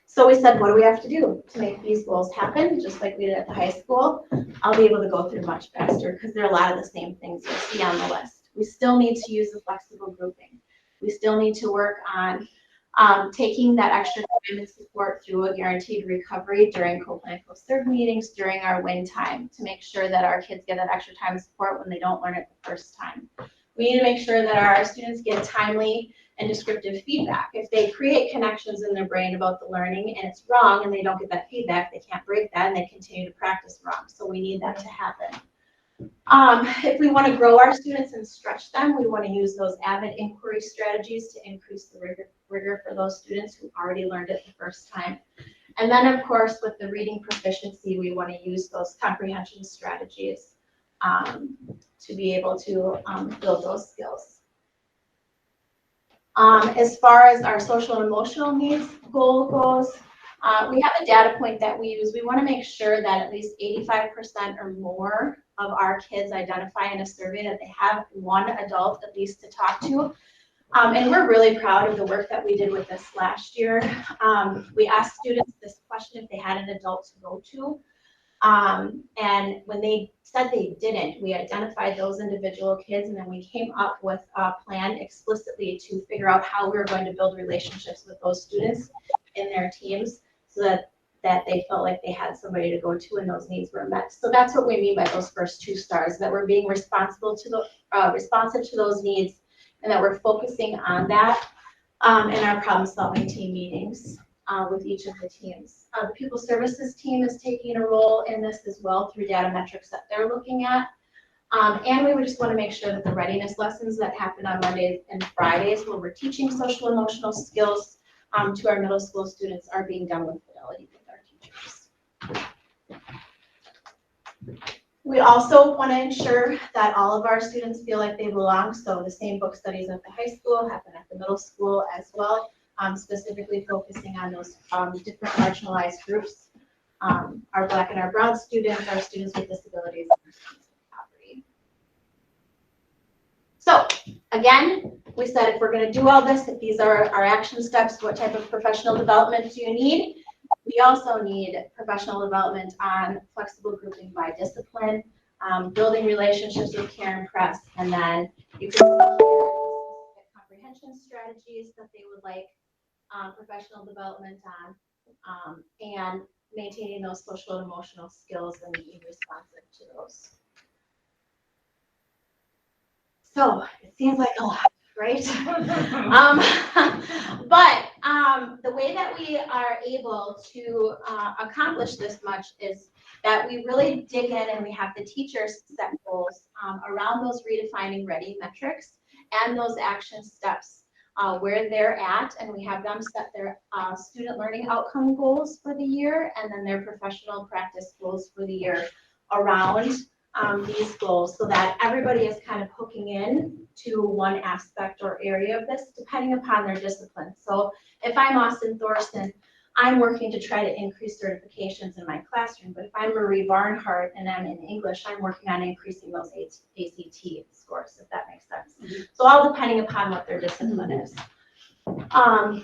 So we said, what do we have to do to make these goals happen? Just like we did at the high school, I'll be able to go through much faster because there are a lot of the same things you'll see on the list. We still need to use the flexible grouping. We still need to work on taking that extra time and support through a guaranteed recovery during co-plan co-serve meetings during our win time to make sure that our kids get that extra time and support when they don't learn it the first time. We need to make sure that our students get timely and descriptive feedback. If they create connections in their brain about the learning and it's wrong and they don't get that feedback, they can't break that and they continue to practice wrong. So we need that to happen. If we want to grow our students and stretch them, we want to use those AVID inquiry strategies to increase the rigor for those students who already learned it the first time. And then, of course, with the reading proficiency, we want to use those comprehension strategies to be able to build those skills. As far as our social and emotional needs goal goes, we have a data point that we use. We want to make sure that at least 85% or more of our kids identify in a survey that they have one adult at least to talk to. And we're really proud of the work that we did with this last year. We asked students this question if they had an adult to go to. And when they said they didn't, we identified those individual kids and then we came up with a plan explicitly to figure out how we were going to build relationships with those students in their teams so that they felt like they had somebody to go to and those needs were met. So that's what we mean by those first 2 stars, that we're being responsive to those needs and that we're focusing on that in our problem solving team meetings with each of the teams. The Pupil Services team is taking a role in this as well through data metrics that they're looking at. And we would just want to make sure that the readiness lessons that happen on Mondays and Fridays where we're teaching social emotional skills to our middle school students are being done with fidelity with our teachers. We also want to ensure that all of our students feel like they belong. So the same book studies at the high school happen at the middle school as well, specifically focusing on those different marginalized groups, our Black and our Brown students, our students with disabilities, and our students with poverty. So again, we said if we're going to do all this, if these are our action steps, what type of professional development do you need? We also need professional development on flexible grouping by discipline, building relationships with care and press, and then you can see comprehension strategies that they would like professional development on, and maintaining those social and emotional skills and being responsive to those. So it seems like a lot, right? But the way that we are able to accomplish this much is that we really dig in and we have the teachers set goals around those redefining ready metrics and those action steps where they're at, and we have them set their student learning outcome goals for the year, and then their professional practice goals for the year around these goals, so that everybody is kind of hooking in to one aspect or area of this, depending upon their discipline. So if I'm Austin Thorson, I'm working to try to increase certifications in my classroom, but if I'm Marie Barnhart and I'm in English, I'm working on increasing those ACT scores, if that makes sense. So all depending upon what their discipline is. And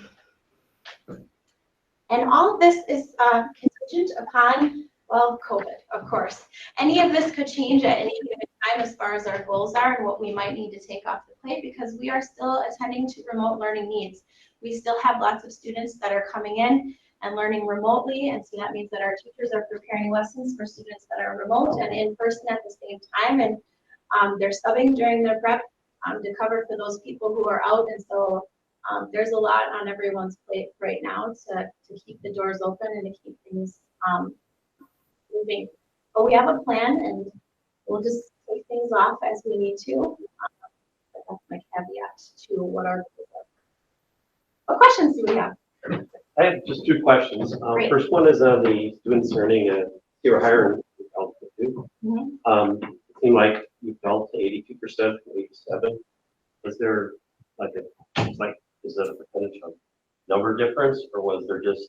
all of this is contingent upon, well, COVID, of course. Any of this could change at any given time as far as our goals are and what we might need to take off the plate, because we are still attending to remote learning needs. We still have lots of students that are coming in and learning remotely, and so that means that our teachers are preparing lessons for students that are remote and in person at the same time, and they're subbing during their prep to cover for those people who are out, and so there's a lot on everyone's plate right now to keep the doors open and to keep things moving. But we have a plan, and we'll just take things off as we need to. But that's my caveat to what our goals are. What questions do we have? I have just two questions. Great. First one is on the students earning you were hiring. Mm-hmm. It seemed like you fell to 82% from 87. Was there is that a percentage of number difference, or was there just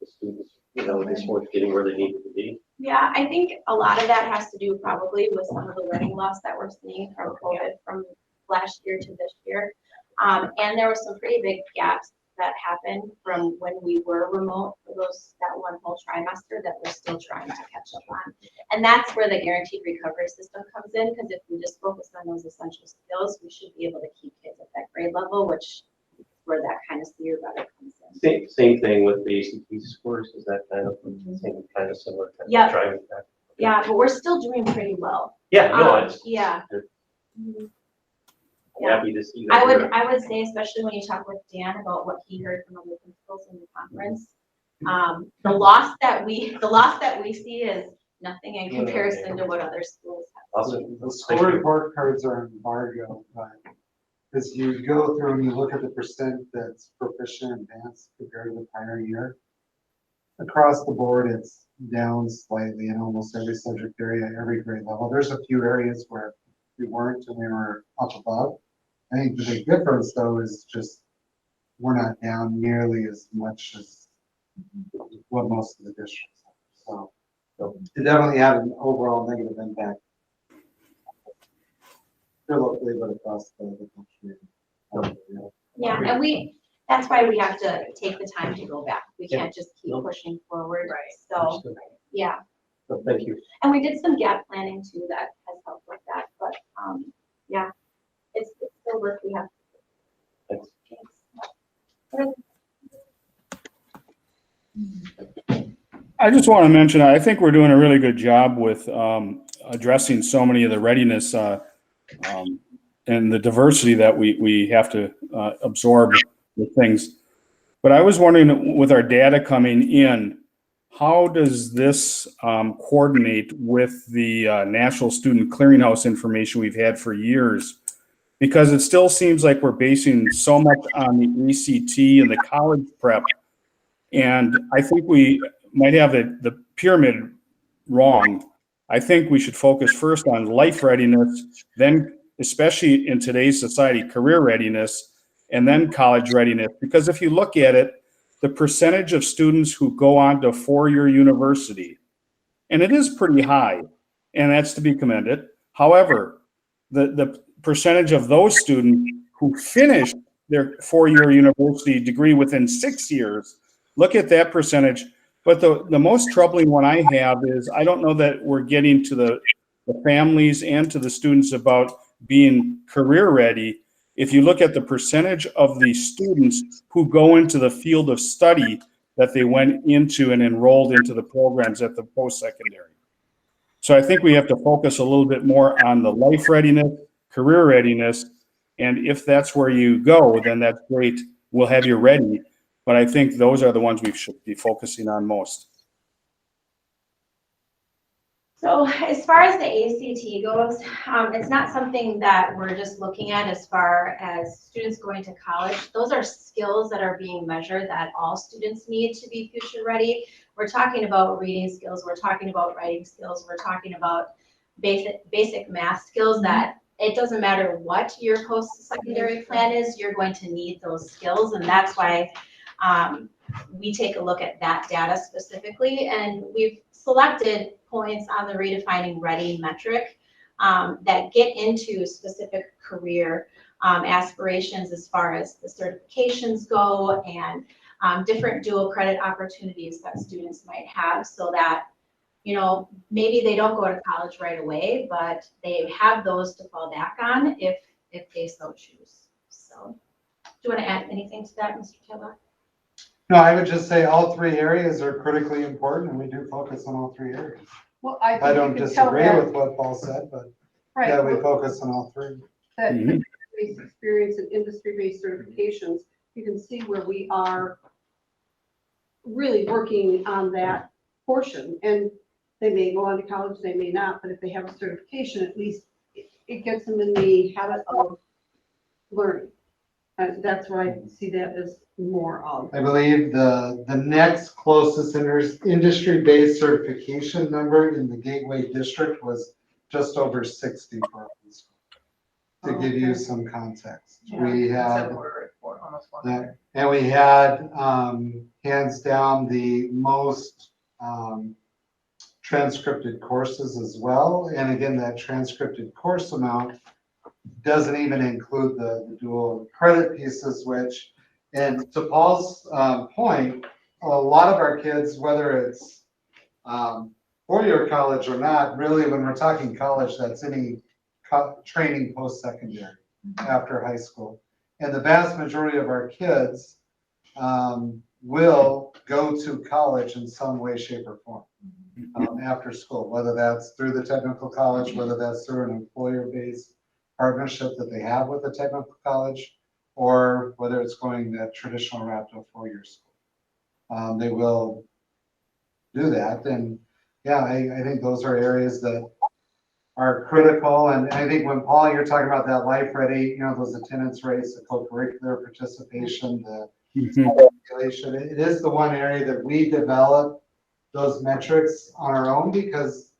the students, just weren't getting where they needed to be? Yeah, I think a lot of that has to do probably with some of the learning loss that we're seeing from COVID from last year to this year. And there were some pretty big gaps that happened from when we were remote for that one whole trimester that we're still trying to catch up on. And that's where the guaranteed recovery system comes in, because if we just focus on those essential skills, we should be able to keep kids at that grade level, which is where that kind of see or better comes in. Same thing with the ACT scores. Is that kind of same kind of similar kind Yeah. of driving factor? Yeah, but we're still doing pretty well. Yeah, no, Yeah. I'm happy to see that. I would say, especially when you talk with Dan about what he heard from other principals in the conference, the loss that we see is nothing in comparison to what other schools have. Awesome. The school report cards are embargoed, but as you go through and you look at the percent that's proficient advanced compared to the prior year, across the board, it's down slightly in almost every subject area, every grade level. There's a few areas where we weren't and we were up above. I think the big difference, though, is just we're not down nearly as much as what most of the districts are. So it definitely had an overall negative impact. Not locally, but across the country. Yeah, and that's why we have to take the time to go back. We can't just keep pushing forward. Right. So, Understood. yeah. So thank you. And we did some gap planning too that has helped with that, but yeah, it's still work we have to do. Thanks. I just want to mention, I think we're doing a really good job with addressing so many of the readiness and the diversity that we have to absorb with things. But I was wondering, with our data coming in, how does this coordinate with the National Student Clearinghouse information we've had for years? Because it still seems like we're basing so much on the ACT and the college prep. And I think we might have the pyramid wrong. I think we should focus first on life readiness, then, especially in today's society, career readiness, and then college readiness. Because if you look at it, the percentage of students who go on to a four-year university, and it is pretty high, and that's to be commended. However, the percentage of those students who finish their four-year university degree within 6 years, look at that percentage. But the most troubling one I have is I don't know that we're getting to the families and to the students about being career ready. If you look at the percentage of the students who go into the field of study that they went into and enrolled into the programs at the post-secondary. So I think we have to focus a little bit more on the life readiness, career readiness, and if that's where you go, then that's great. We'll have you ready. But I think those are the ones we should be focusing on most. So as far as the ACT goes, it's not something that we're just looking at as far as students going to college. Those are skills that are being measured that all students need to be future ready. We're talking about reading skills, we're talking about writing skills, we're talking about basic math skills that it doesn't matter what your post-secondary plan is, you're going to need those skills. And that's why we take a look at that data specifically. And we've selected points on the Redefining Ready metric that get into specific career aspirations as far as the certifications go and different dual credit opportunities that students might have, so that, you know, maybe they don't go to college right away, but they have those to fall back on if they so choose. So do you want to add anything to that, Mr. Taylor? No, I would just say all three areas are critically important, and we do focus on all three areas. Well, I I think don't you can tell disagree that, with what Paul said, but right, yeah, we focus on all three. that industry-based experience and industry-based certifications, you can see where we are really working on that portion. And they may go on to college, they may not, but if they have a certification, at least it gets them in the habit of learning. And that's why I see that as more of. I believe the next closest industry-based certification number in the Gateway District was just over 60 for our school. To give you some context, we had, and we had hands down the most transcripted courses as well. And again, that transcripted course amount doesn't even include the dual credit pieces, which, and to Paul's point, a lot of our kids, whether it's four-year college or not, really when we're talking college, that's any training post-secondary after high school. And the vast majority of our kids will go to college in some way, shape, or form after school, whether that's through the technical college, whether that's through an employer-based partnership that they have with the technical college, or whether it's going that traditional route to a four-year school. They will do that. And yeah, I think those are areas that are critical. And I think when Paul, you're talking about that life ready, you know, those attendance rates, the co-curricular participation, the population, it is the one area that we develop those metrics on our own, because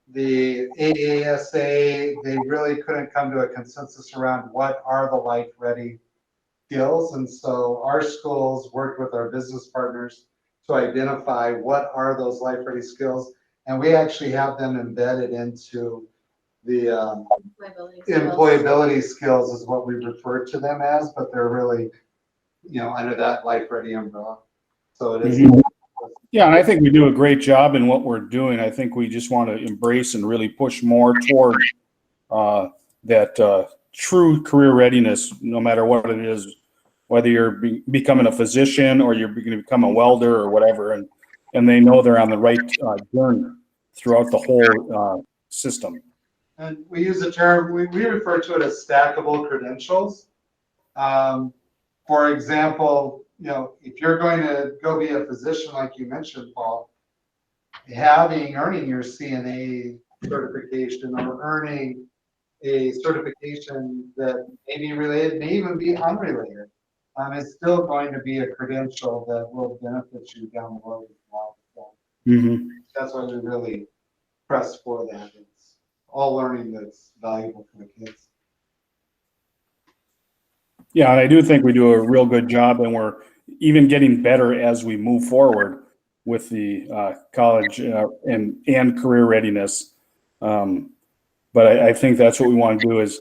the AASA, they really couldn't come to a consensus around what are the life ready skills. And so our schools worked with our business partners to identify what are those life ready skills. And we actually have them embedded into the employability skills is what we refer to them as, but they're really, you know, under that life ready umbrella. So it is. Yeah, and I think we do a great job in what we're doing. I think we just want to embrace and really push more toward that true career readiness, no matter what it is, whether you're becoming a physician or you're going to become a welder or whatever, and they know they're on the right journey throughout the whole system. And we use a term, we refer to it as stackable credentials. For example, you know, if you're going to go be a physician, like you mentioned, Paul, earning your CNA certification or earning a certification that may be related, may even be unrelated, it's still going to be a credential that will benefit you down the road. That's why we really press for that. It's all learning that's valuable for the kids. Yeah, and I do think we do a real good job, and we're even getting better as we move forward with the college and career readiness. But I think that's what we want to do is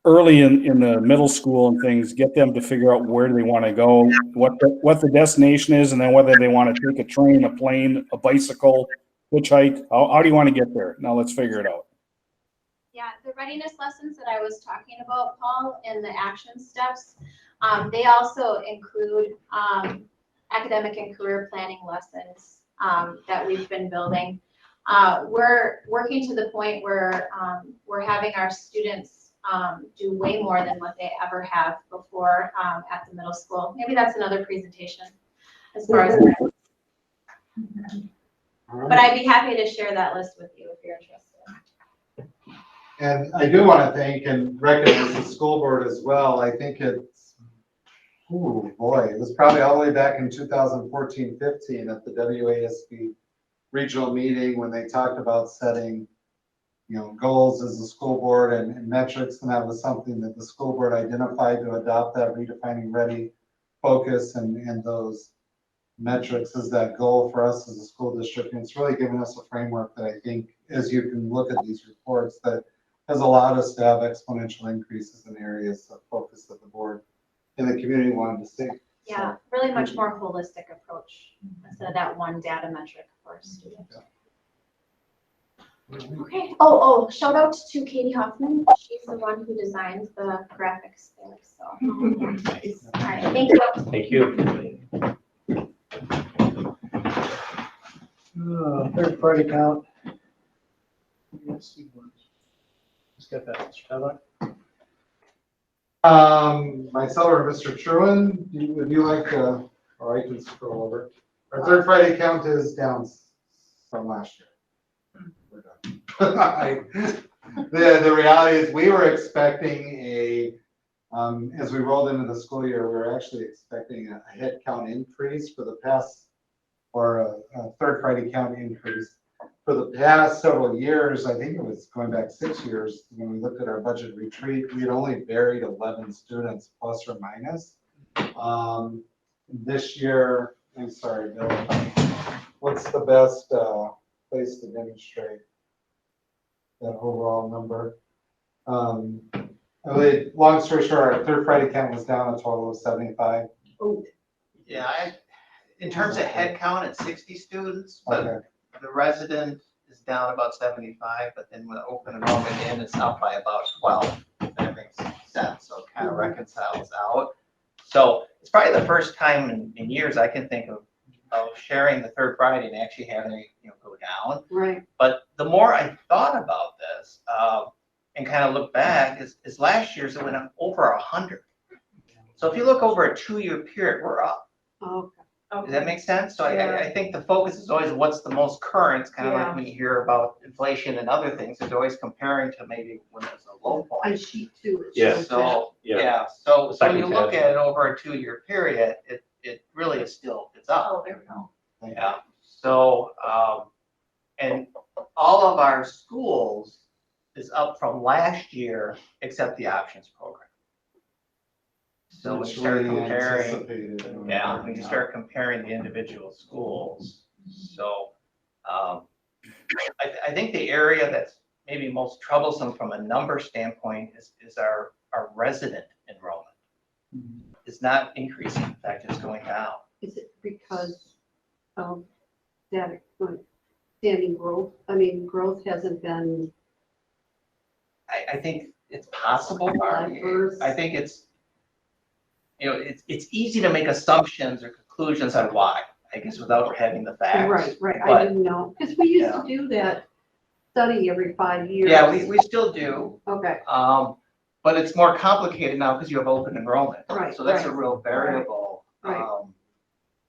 early in the middle school and things, get them to figure out where they want to go, what the destination is, and then whether they want to take a train, a plane, a bicycle, hitchhike. How do you want to get there? Now let's figure it out. Yeah, the readiness lessons that I was talking about, Paul, and the action steps, they also include academic and career planning lessons that we've been building. We're working to the point where we're having our students do way more than what they ever have before at the middle school. Maybe that's another presentation as far as But I'd be happy to share that list with you if you're interested. And I do want to thank and recognize the school board as well. I think it's, oh boy, it was probably all the way back in 2014-15 at the WASB regional meeting when they talked about setting, goals as a school board and metrics. And that was something that the school board identified to adopt that redefining ready focus and those metrics as that goal for us as a school district. And it's really given us a framework that I think, as you can look at these reports, that has allowed us to have exponential increases in areas of focus that the board and the community wanted to see. Yeah, really much more holistic approach instead of that one data metric for students. Okay. Oh, shout out to Katie Hoffman. She's the one who designs the graphics there. So, nice. All right. Thank you. Thank you. Third party count. Let's get that, Mr. Tadlock. Myself or Mr. Truan, would you like to, or I can scroll over. Our third Friday count is down from last year. We're done. The reality is we were expecting as we rolled into the school year, we were actually expecting a head count increase for the past, or a third Friday count increase. For the past several years, I think it was going back 6 years, when we looked at our budget retreat, we had only buried 11 students plus or minus. This year, I'm sorry, Bill, what's the best place to demonstrate that overall number? Long story short, our third Friday count was down a total of 75. Oh. Yeah, in terms of head count, it's 60 students, but okay. The resident is down about 75, but then with open enrollment in, it's up by about 12, if that makes sense. So it kind of reconciles out. So it's probably the first time in years I can think of sharing the third Friday and actually having it go down. Right. But the more I thought about this and kind of look back, is last year's it went up over 100. So if you look over a 2-year period, we're up. Okay. Does that make sense? So I think the focus is always what's the most current. It's kind of like when you hear about inflation and other things, it's always comparing to maybe when it was a low point. On sheet 2. Yeah. So, so when you look at it over a 2-year period, it really is still, it's up. Oh, there we go. Yeah. So, and all of our schools is up from last year, except the options program. So when you start comparing, when you start comparing the individual schools, so I think the area that's maybe most troublesome from a number standpoint is our resident enrollment. It's not increasing, in fact, it's going down. Is it because of that standing growth? I mean, growth hasn't been. I think it's possible. I think it's, it's easy to make assumptions or conclusions on why, I guess, without having the facts. Right. But, I didn't know, because we used to do that study every 5 years. Yeah, we still do. Okay. But it's more complicated now because you have open enrollment. Right. So that's a real variable. Right.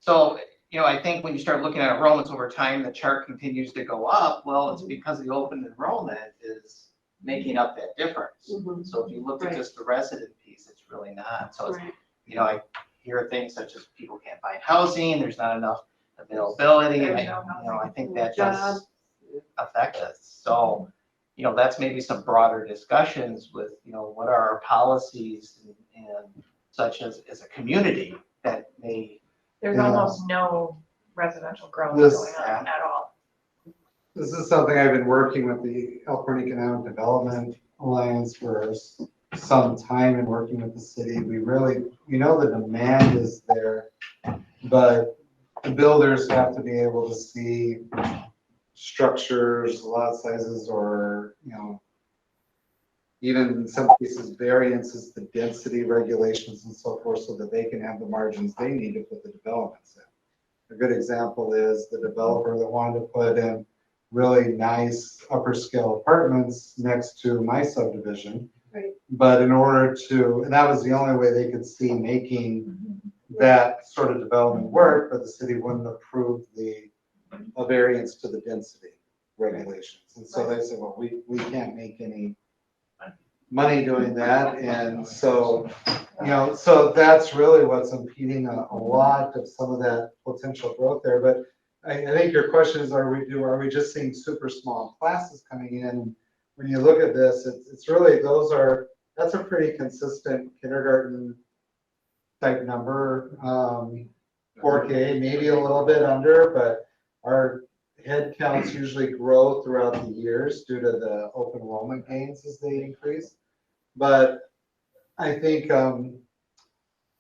So, I think when you start looking at enrollments over time, the chart continues to go up. Well, it's because the open enrollment is making up that difference. So if you look at just the resident piece, it's really not. So it's, I hear things such as people can't find housing, there's not enough availability. And I think that does affect us. So, that's maybe some broader discussions with, what are our policies and such as a community that may. There's almost no residential growth going on at all. This is something I've been working with the Elkhorn Economic Development Alliance for some time and working with the city. We know the demand is there, but the builders have to be able to see structures, lot sizes, or, even in some cases variances, the density regulations and so forth, so that they can have the margins they need to put the developments in. A good example is the developer that wanted to put in really nice upper scale apartments next to my subdivision. Right. But in order to, and that was the only way they could see making that sort of development work, but the city wouldn't approve the a variance to the density regulations. And so they said, well, we can't make any money doing that. And so, so that's really what's impeding a lot of some of that potential growth there. But I think your question is, are we just seeing super small classes coming in? When you look at this, it's really, that's a pretty consistent kindergarten type number. 4K, maybe a little bit under, but our head counts usually grow throughout the years due to the open enrollment gains as they increase. But I think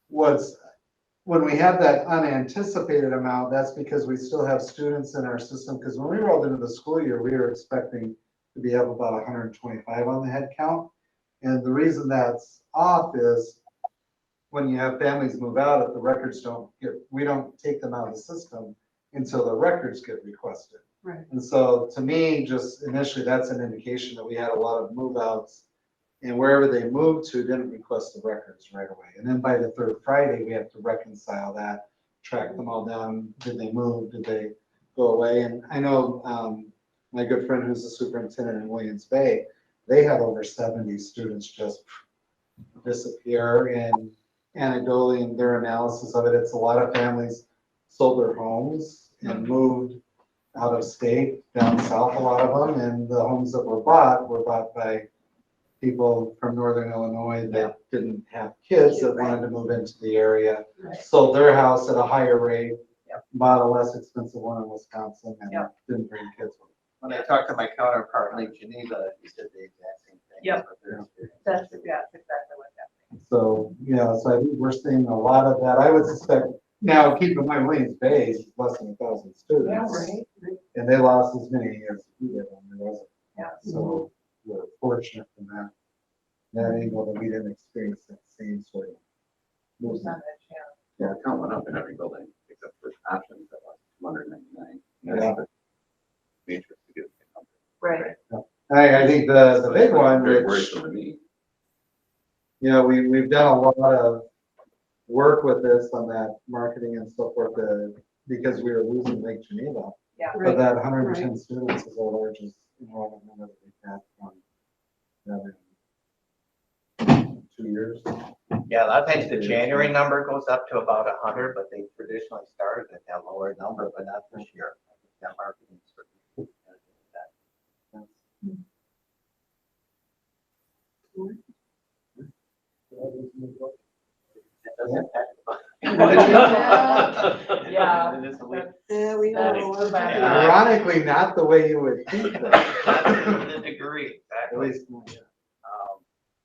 when we have that unanticipated amount, that's because we still have students in our system. Because when we rolled into the school year, we were expecting to be up about 125 on the head count. And the reason that's off is when you have families move out, if the records we don't take them out of the system until the records get requested. Right. And so to me, just initially, that's an indication that we had a lot of move outs, and wherever they moved to didn't request the records right away. And then by the third Friday, we have to reconcile that, track them all down. Did they move? Did they go away? And I know my good friend who's the superintendent in Williams Bay, they have over 70 students just disappear. And anecdotally, in their analysis of it, it's a lot of families sold their homes and moved out of state, down south, a lot of them. And the homes that were bought by people from Northern Illinois that didn't have kids that wanted to move into the area, sold their house at a higher rate, bought a less expensive one in Wisconsin, and didn't bring kids with them. When I talked to my counterpart in Lake Geneva, he said the exact same thing. Yep. That's exactly what's happening. So, so I think we're seeing a lot of that. I would suspect, now keep in mind, Williams Bay is less than 1,000 students. Yeah, right. And they lost as many as we did when there wasn't. Yeah. So we're fortunate from that angle that we didn't experience that same sort of movement. Yeah, count went up in every building except for options that was 299. Yeah. Matrix to get the number. Right. I think the big one, Very which, worrisome to me. we've done a lot of work with this on that marketing and so forth, because we were losing Lake Geneva. Yeah. But that 110 students is our largest enrollment number that we've had from 2 years. Yeah, a lot of times the January number goes up to about 100, but they traditionally started at that lower number, but not this year. I think that marketing certainly that. Yeah. We know. Ironically, not the way you would think that. Not to the degree, At exactly. least,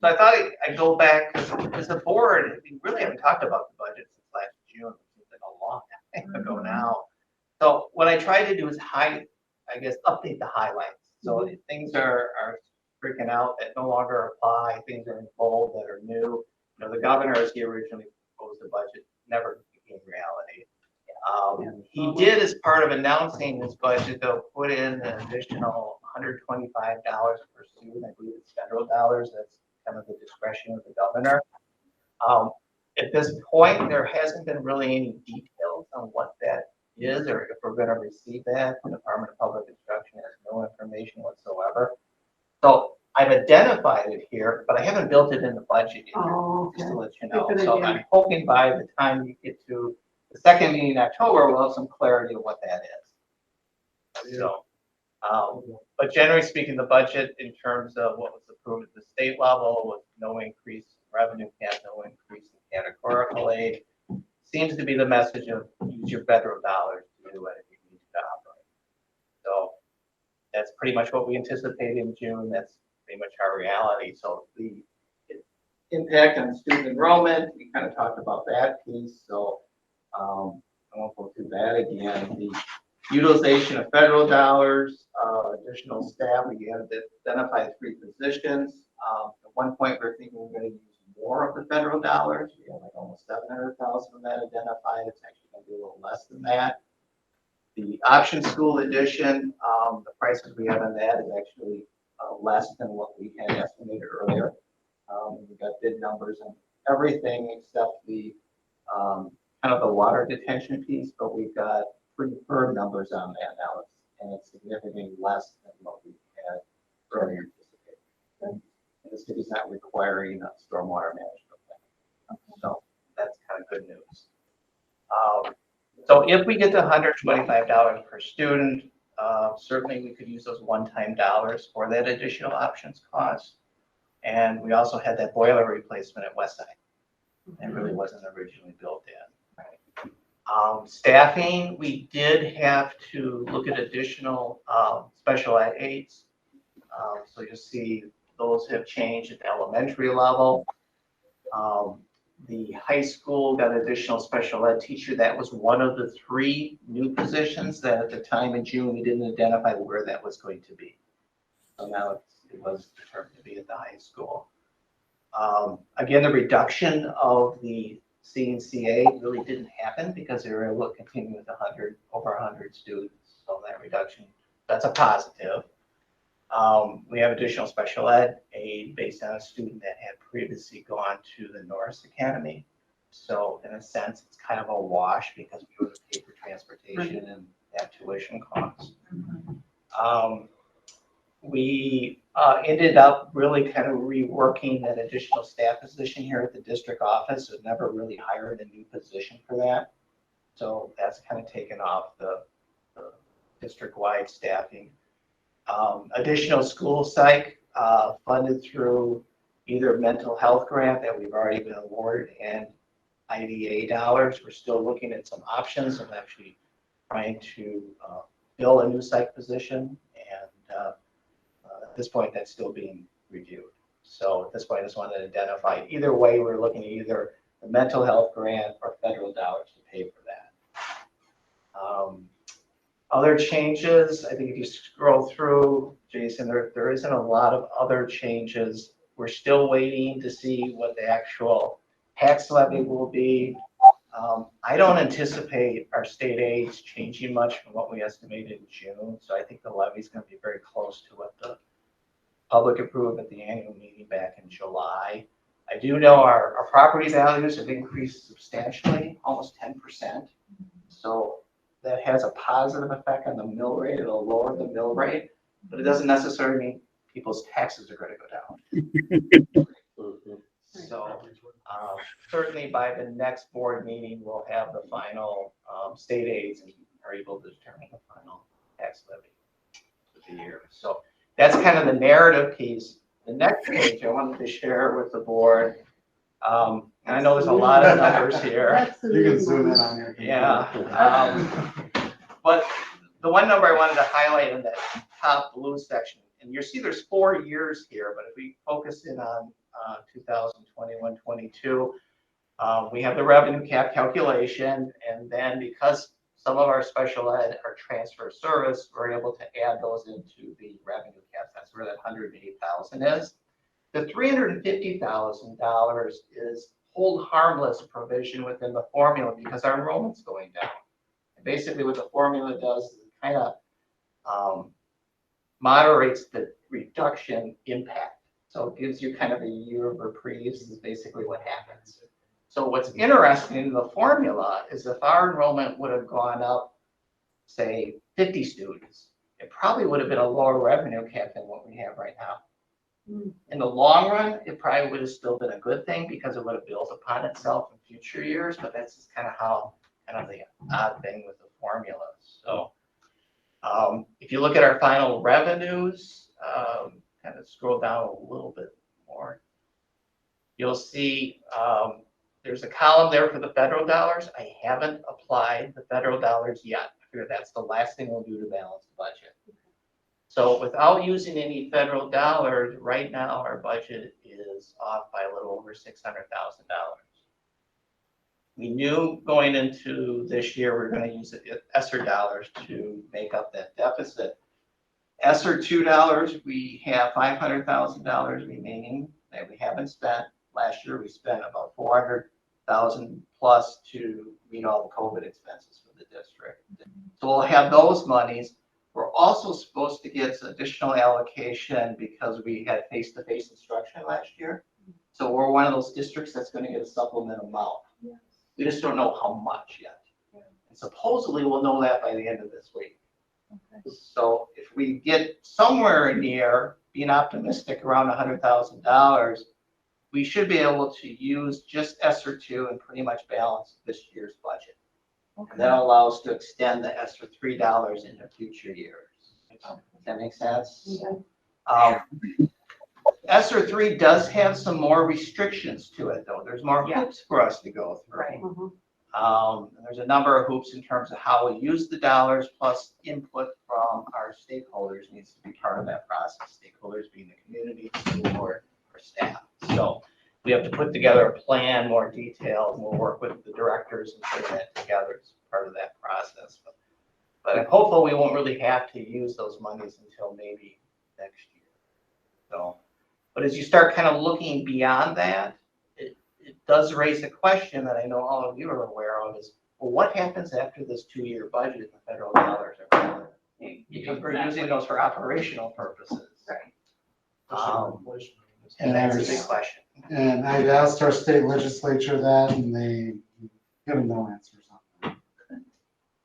So I thought I'd go back, as a board, we really haven't talked about the budget since last June, which seems like a long time ago now. So what I try to do is update the highlights. So if things are freaking out that no longer apply, things are in bold that are new. The governor, as he originally proposed the budget, never became reality. He did, as part of announcing his budget, though, put in an additional $125 per student. I believe it's federal dollars. That's kind of the discretion of the governor. At this point, there hasn't been really any details on what that is or if we're going to receive that. The Department of Public Instruction has no information whatsoever. So I've identified it here, but I haven't built it in the budget yet, just to let you know. So I'm hoping by the time you get to the second meeting in October, we'll have some clarity of what that is. So, but generally speaking, the budget in terms of what was approved at the state level with no increase in revenue cap, no increase in categorical aid, seems to be the message of use your federal dollars to do what you need to operate. So that's pretty much what we anticipate in June. That's pretty much our reality. So the impact on student enrollment, we kind of talked about that piece. So I won't go through that again. The utilization of federal dollars, additional staff, we have identified 3 positions. At one point, we're thinking we're going to use more of the federal dollars. We have like almost 700,000 of that identified. It's actually going to be a little less than that. The option school edition, the prices we have on that is actually less than what we had estimated earlier. We got bid numbers on everything except the kind of the water detention piece, but we've got pretty firm numbers on that now, and it's significantly less than what we had earlier anticipated. And the city's not requiring a stormwater management plan. So that's kind of good news. So if we get to $125 per student, certainly we could use those one-time dollars for that additional options cost. And we also had that boiler replacement at Westside. It really wasn't originally built in. Staffing, we did have to look at additional special ed aides. So you'll see those have changed at the elementary level. The high school got additional special ed teacher. That was one of the 3 new positions that at the time in June, we didn't identify where that was going to be. So now it was determined to be at the high school. Again, the reduction of the CNCA really didn't happen because they were able to continue with over 100 students. So that reduction, that's a positive. We have additional special ed aid based on a student that had previously gone to the Norris Academy. So in a sense, it's kind of a wash because we would pay for transportation and that tuition costs. We ended up really kind of reworking that additional staff position here at the district office. We've never really hired a new position for that. So that's kind of taken off the district-wide staffing. Additional school psych funded through either mental health grant that we've already been awarded and IDA dollars. We're still looking at some options. I'm actually trying to fill a new psych position, and at this point that's still being reviewed. So at this point I just wanted to identify either way we're looking at either the mental health grant or federal dollars to pay for that. Other changes, I think if you scroll through, Jason, there isn't a lot of other changes. We're still waiting to see what the actual tax levy will be. I don't anticipate our state aids changing much from what we estimated in June. So I think the levy is going to be very close to what the public approved at the annual meeting back in July. I do know our property values have increased substantially, almost 10%. So that has a positive effect on the mill rate. It'll lower the mill rate, but it doesn't necessarily mean people's taxes are going to go down. So certainly by the next board meeting, we'll have the final state aids and are able to determine the final tax levy for the year. So that's kind of the narrative piece. The next page I wanted to share with the board. And I know there's a lot of numbers here. You can zoom in on your. Yeah. But the one number I wanted to highlight in that top blue section, and you'll see there's 4 years here, but if we focus in on 2021-22, we have the revenue cap calculation, and then because some of our special ed are transfer service, we're able to add those into the revenue cap. That's where that $108,000 is. The $350,000 is hold harmless provision within the formula because our enrollment's going down. And basically what the formula does is it kind of moderates the reduction impact. So it gives you kind of a year of reprieve is basically what happens. So what's interesting in the formula is if our enrollment would have gone up, say 50 students, it probably would have been a lower revenue cap than what we have right now. In the long run, it probably would have still been a good thing because it would have built upon itself in future years, but that's just kind of how, kind of the odd thing with the formula. So if you look at our final revenues, kind of scroll down a little bit more, you'll see there's a column there for the federal dollars. I haven't applied the federal dollars yet. I figure that's the last thing we'll do to balance the budget. So without using any federal dollars, right now our budget is off by a little over $600,000. We knew going into this year we're going to use ESSER dollars to make up that deficit. ESSER $2, we have $500,000 remaining that we haven't spent. Last year we spent about $400,000 plus to meet all the COVID expenses for the district. So we'll have those monies. We're also supposed to get some additional allocation because we had face-to-face instruction last year. So we're one of those districts that's going to get a supplemental amount. We just don't know how much yet. And supposedly we'll know that by the end of this week. So if we get somewhere near, being optimistic, around $100,000, we should be able to use just ESSER 2 and pretty much balance this year's budget. And that allows to extend the ESSER 3 dollars into future years. Does that make sense? ESSER 3 does have some more restrictions to it, though. There's more hoops for us to go through. There's a number of hoops in terms of how we use the dollars, plus input from our stakeholders needs to be part of that process. Stakeholders being the community, school board, or staff. So we have to put together a plan, more detailed, and we'll work with the directors and put that together as part of that process. But I'm hopeful we won't really have to use those monies until maybe next year. So, but as you start kind of looking beyond that, it does raise a question that I know all of you are aware of is, well, what happens after this 2-year budget and the federal dollars are gone? Because we're using those for operational purposes. And that's a big question. And I've asked our state legislature that, and they give no answers on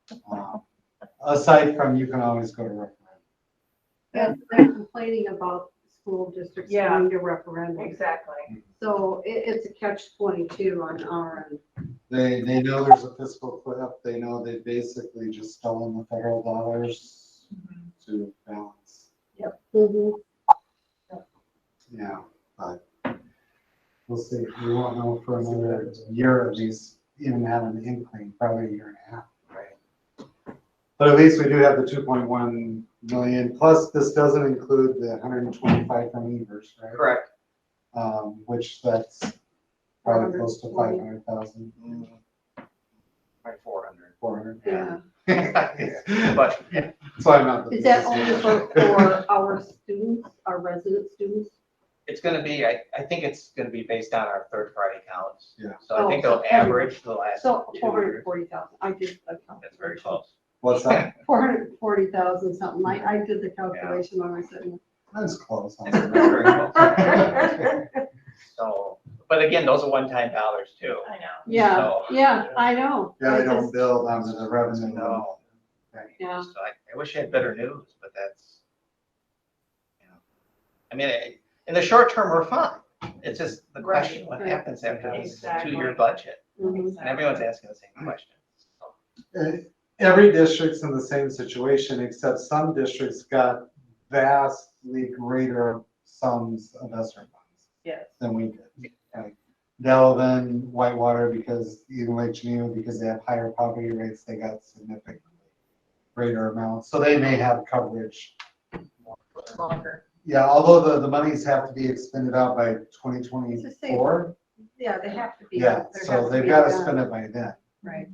that. Aside from, you can always go to referendum. They're complaining about school districts Yeah. going to referendum. Exactly. So it's a catch-22 on our end. They know there's a fiscal cliff. They know they basically just stolen the federal dollars to balance. Yep. Yeah, but we'll see. We won't know for another year at least, even have an inkling, probably a year and a half. Right. But at least we do have the 2.1 million, plus this doesn't include the 125 from Evers, right? Correct. Which that's probably close to 500,000. Like 400. 400. Yeah. But yeah. So I'm not. Is that only for our students, our resident students? It's going to be, I think it's going to be based on our third-party counts. Yeah. So I think it'll average the last 2 years. 440,000. I did the calculation. That's very close. What's that? 440,000 something. I did the calculation when I said. That's close. That's very close. So, but again, those are one-time dollars too. I know. Yeah, So- yeah, I know. Yeah, they I don't just- build onto the revenue. No. Yeah. So I wish I had better news, but that's, I mean, in the short term, we're fine. It's just the question, what happens after this Exactly. 2-year budget? Mhm. And everyone's asking the same question. Every district's in the same situation, except some districts got vastly greater sums of ESSER funds Yes. than we did. Like Delavan, Whitewater, because even Lake Geneva, because they have higher poverty rates, they got significantly greater amounts. So they may have coverage Longer. Yeah, although the monies have to be expended out by 2024. Yeah, they have to be. Yeah, there so has to they've be got to done. spend it by then. Right.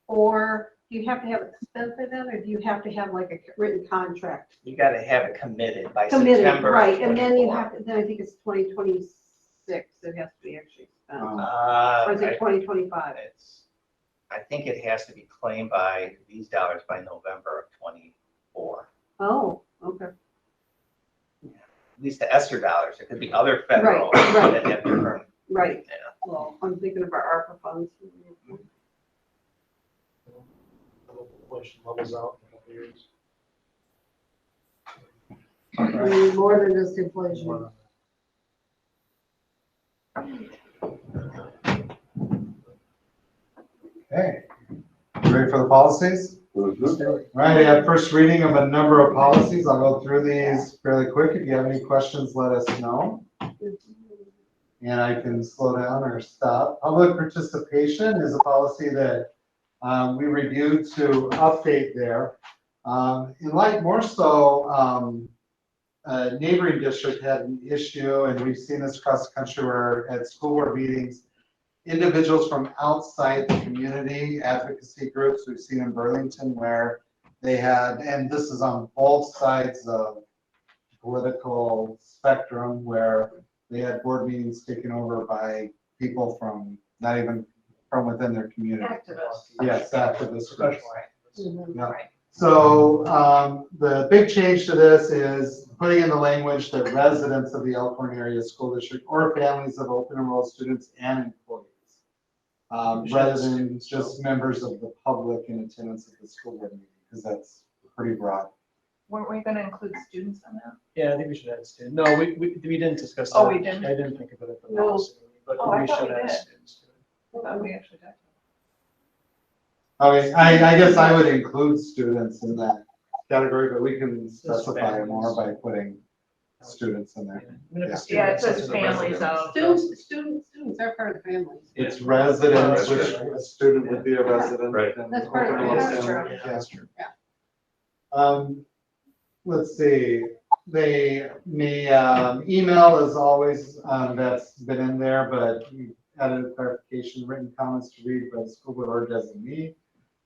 Or do you have to have it spent by then, or do you have to have like a written contract? You got to have it committed by Committed, September. right, and then you 24. have to, then I think it's 2026, it has to be actually spent. Or is it I- 2025? I think it has to be claimed by these dollars by November of 24. Oh, okay. At least the ESSER dollars. It could be other federal Right, right. that have different. Right. Yeah. Well, I'm thinking of our ARPA funds. Inflation levels out in a couple years. We need more than just inflation. Okay. You ready for the policies? All right, I have first reading of a number of policies. I'll go through these fairly quick. If you have any questions, let us know. And I can slow down or stop. Public participation is a policy that we reviewed to update there. In light more so, a neighboring district had an issue, and we've seen this across the country where at school board meetings, individuals from outside the community, advocacy groups, we've seen in Burlington where they had, and this is on both sides of political spectrum, where they had board meetings taken over by people from, not even from within their community. Activists. Yes, activists. Special Yeah. So the big change to this is putting in the language that residents of the Elkhorn Area School District or families of open enrolled students and employees rather than just members of the public in attendance at the school board meeting, because that's pretty broad. Weren't we gonna include students on that? Yeah, I think we should add students. No, we didn't discuss that. Oh, we didn't? I didn't think of it at the No. policy, but Oh, I we thought should we add did. students to it. I thought we actually did. Okay, I guess I would include students in that category, but we can specify families. more by putting students in there. Even if Yeah. it's Yeah, it students, says such as a families resident. of. Students are part of the families. It's residents, Yeah. which a student would be a resident. Right. and That's part of open it. house That's family. true. That's true. Let's see, the email is always, that's been in there, but we added a clarification, written comments to read by the school board or designee.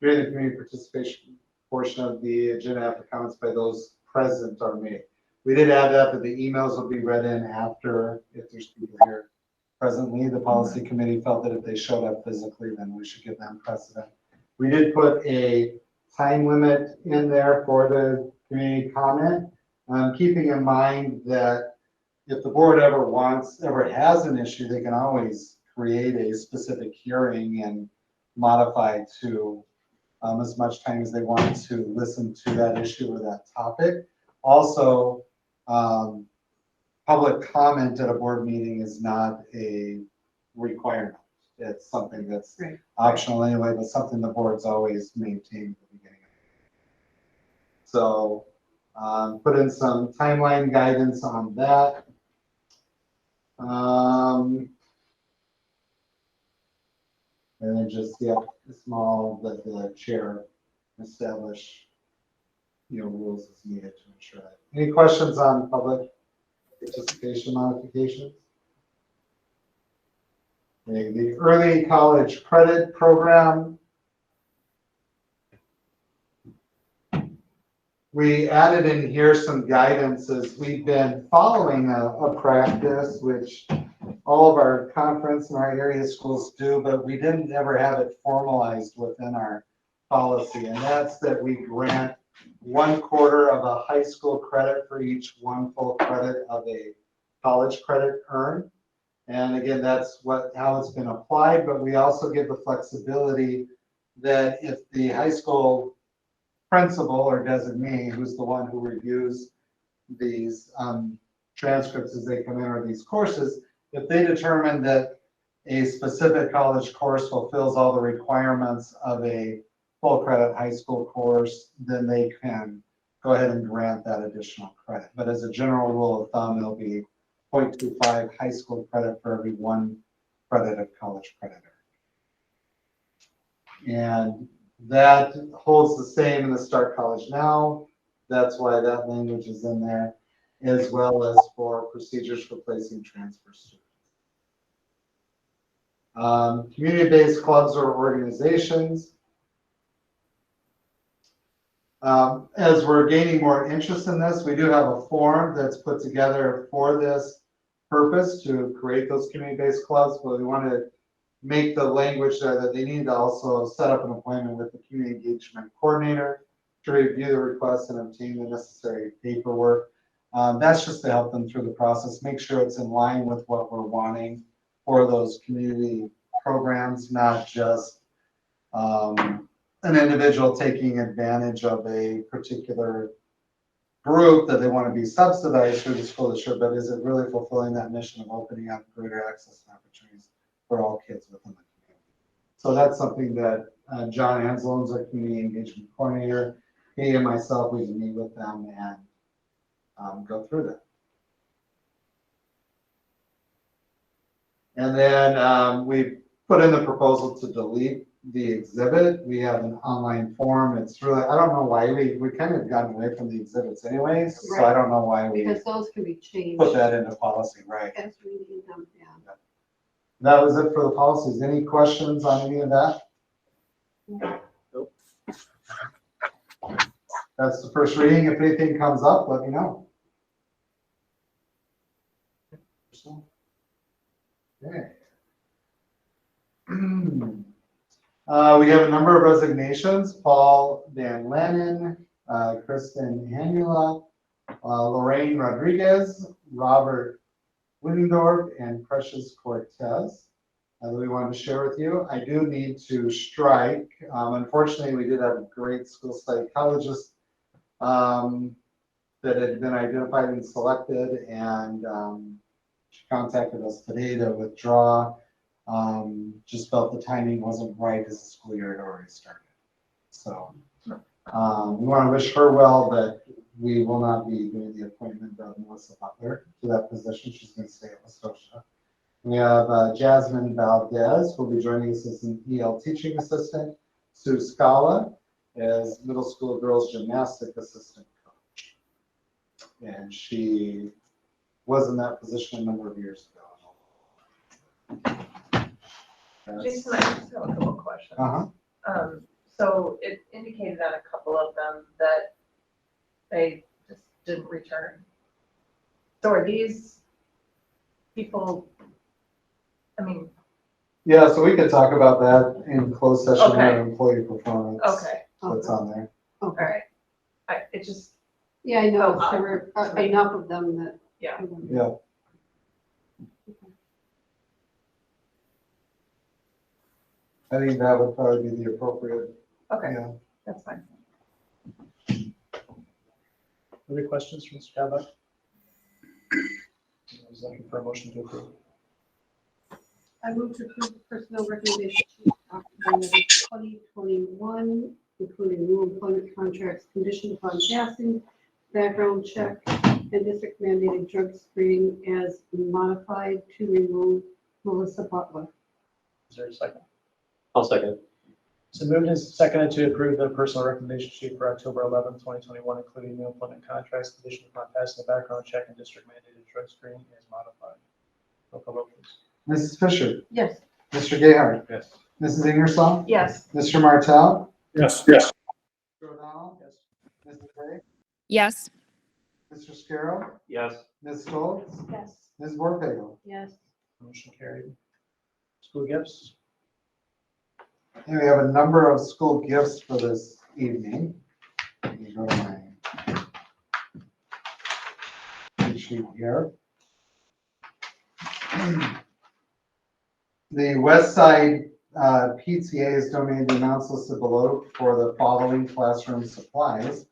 During the community participation portion of the agenda, after comments by those present are made. We did add that, but the emails will be read in after, if there's people here presently. The policy committee felt that if they showed up physically, then we should give them precedent. We did put a time limit in there for the community comment, keeping in mind that if the board ever has an issue, they can always create a specific hearing and modify to as much time as they want to listen to that issue or that topic. Also, public comment at a board meeting is not a requirement. It's something that's optional anyway, but something the board's always maintained at the beginning. So put in some timeline guidance on that. And then just, small, that the chair establish, rules as needed to ensure that. Any questions on public participation modifications? The early college credit program. We added in here some guidance as we've been following a practice, which all of our conference and our area schools do, but we didn't ever have it formalized within our policy. And that's that we grant 1/4 of a high school credit for each 1 full credit of a college credit earned. And again, that's how it's been applied, but we also give the flexibility that if the high school principal or designee, who's the one who reviews these transcripts as they come in or these courses, if they determine that a specific college course fulfills all the requirements of a full credit high school course, then they can go ahead and grant that additional credit. But as a general rule of thumb, it'll be 0.25 high school credit for every 1 credit of college credit. And that holds the same in the Start College Now. That's why that language is in there, as well as for procedures for placing transfer students. Community-based clubs or organizations. As we're gaining more interest in this, we do have a form that's put together for this purpose to create those community-based clubs, but we want to make the language there that they need to also set up an appointment with the community engagement coordinator to review the request and obtain the necessary paperwork. That's just to help them through the process, make sure it's in line with what we're wanting for those community programs, not just an individual taking advantage of a particular group that they want to be subsidized through the school district, but is it really fulfilling that mission of opening up greater access and opportunities for all kids within the community? So that's something that John Anselm's our community engagement coordinator. He and myself, we can meet with them and go through that. And then we put in the proposal to delete the exhibit. We have an online form. It's really, I don't know why we kind of gotten away from the exhibits anyways. Right. So I don't know why we Because those can be changed. put that into policy, right? As we need them, yeah. That was it for the policies. Any questions on any of that? Nope. That's the first reading. If anything comes up, let me know. Okay. We have a number of resignations. Paul Van Lennon, Kristen Hanula, Lorraine Rodriguez, Robert Wittendorf, and Precious Cortez. that we wanted to share with you. I do need to strike. Unfortunately, we did have a great school psychologist that had been identified and selected, and she contacted us today to withdraw. Just felt the timing wasn't right as the school year had already started. So we want to wish her well, but we will not be doing the appointment of Melissa Butler to that position. She's going to stay at Westosha. We have Jasmine Valdez, who will be joining us as an EL teaching assistant. Sue Scala as middle school girls gymnastic assistant coach. And she was in that position a number of years ago. Jason, I just have a couple of questions. So it indicated on a couple of them that they just didn't return. So are these people, I mean. Yeah, so we could talk about that in closed session Okay. on employee performance. Okay. That's on there. All right. It just. Yeah, I know, there were enough of them that. Yeah. Yeah. I think that would probably be the appropriate. Okay, Yeah. that's fine. Other questions from Mr. Kavak? I was looking for a motion to approve. I move to approve the personnel recommendation sheet October 2021, including new employment contracts conditioned upon passing, background check, and district mandated drug screening as modified to remove Melissa Butler. Is there a second? I'll second. So moved and seconded to approve the personal recommendation sheet for October 11th, 2021, including new employment contracts conditioned upon passing the background check and district mandated drug screening as modified. Roll call vote, please. Mrs. Fisher. Yes. Mr. Gayheart. Yes. Mrs. Ingersoll. Yes. Mr. Martell. Yes. Yes. Mr. O'Donnell. Yes. Mrs. Ray. Yes. Mr. Scarrow. Yes. Ms. Stoltz. Yes. Ms. Borpego. Yes. Motion carried. School gifts. And we have a number of school gifts for this evening. Let me go to my sheet here. The West Side PTA has donated the amounts listed below for the following classroom supplies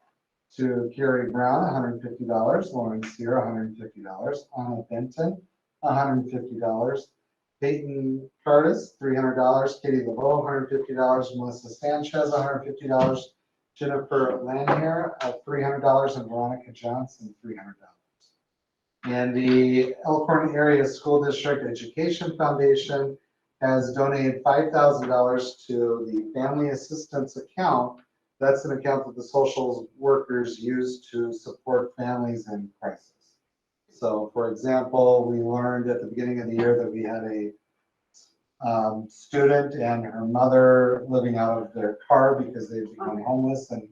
to Carrie Brown, $150, Lauren Sear, $150, Anna Benton, $150, Peyton Curtis, $300, Katie LeBeau, $150, Melissa Sanchez, $150, Jennifer Lanier, $300, and Veronica Johnson, $300. And the Elkhorn Area School District Education Foundation has donated $5,000 to the Family Assistance Account. That's an account that the social workers use to support families in crisis. So, for example, we learned at the beginning of the year that we had a student and her mother living out of their car because they've become homeless and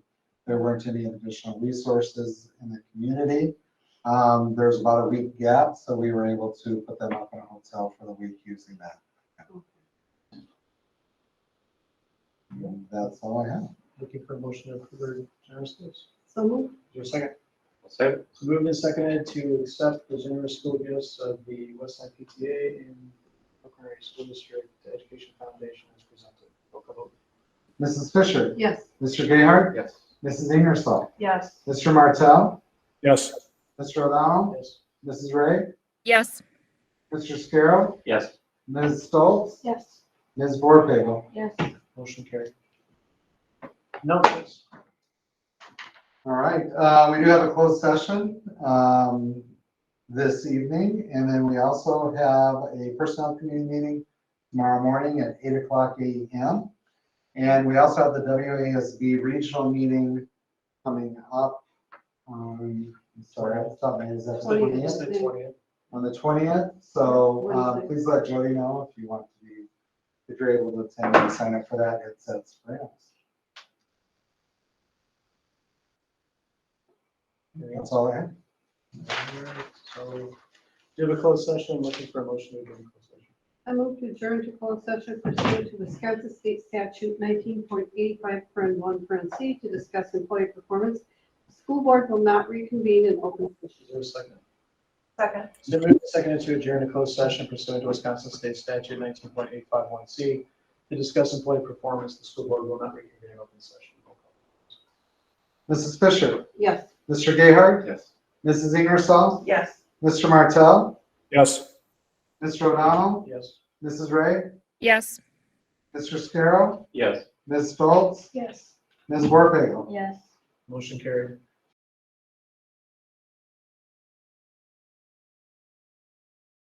there weren't any additional resources in the community. There's about a week gap, so we were able to put them up in a hotel for the week using that. And that's all I have. Looking for a motion to approve the generous gifts. So moved. Is there a second? Second. So moved and seconded to accept the generous school gifts of the West Side PTA and Elkhorn Area School District Education Foundation as presented. Roll call vote. Mrs. Fisher. Yes. Mr. Gayheart. Yes. Mrs. Ingersoll. Yes. Mr. Martell. Yes. Mr. O'Donnell. Yes. Mrs. Ray. Yes. Mr. Scarrow. Yes. Ms. Stoltz. Yes. Ms. Borpego. Yes. Motion carried. No, please. All right, we do have a closed session this evening, and then we also have a personnel committee meeting tomorrow morning at 8:00 a.m. And we also have the WASB regional meeting coming up. Sorry, I thought maybe is that the 20th? On the 20th. So please let Jody know if you want to be, if you're able to attend and sign up for that. It's at Springs. That's all I have. All right, so do you have a closed session? Looking for a motion to adjourn closed session. I move to adjourn to closed session pursuant to Wisconsin State Statute 19.85(1)(c) to discuss employee performance. The school board will not reconvene in open session. Is there a second? Second. It's been moved and seconded to adjourn to closed session pursuant to Wisconsin State Statute 19.851C to discuss employee performance. The school board will not reconvene in open session. Mrs. Fisher, Yes. Mr. Gayheart, Yes. Mrs. Ingersoll, Yes. Mr. Martell, Yes. Mr. O'Donnell, Yes. Mrs. Ray, Yes. Mr. Scarrow, Yes. Ms. Schultz, Yes. Ms. Warpagel. Yes. Motion carried.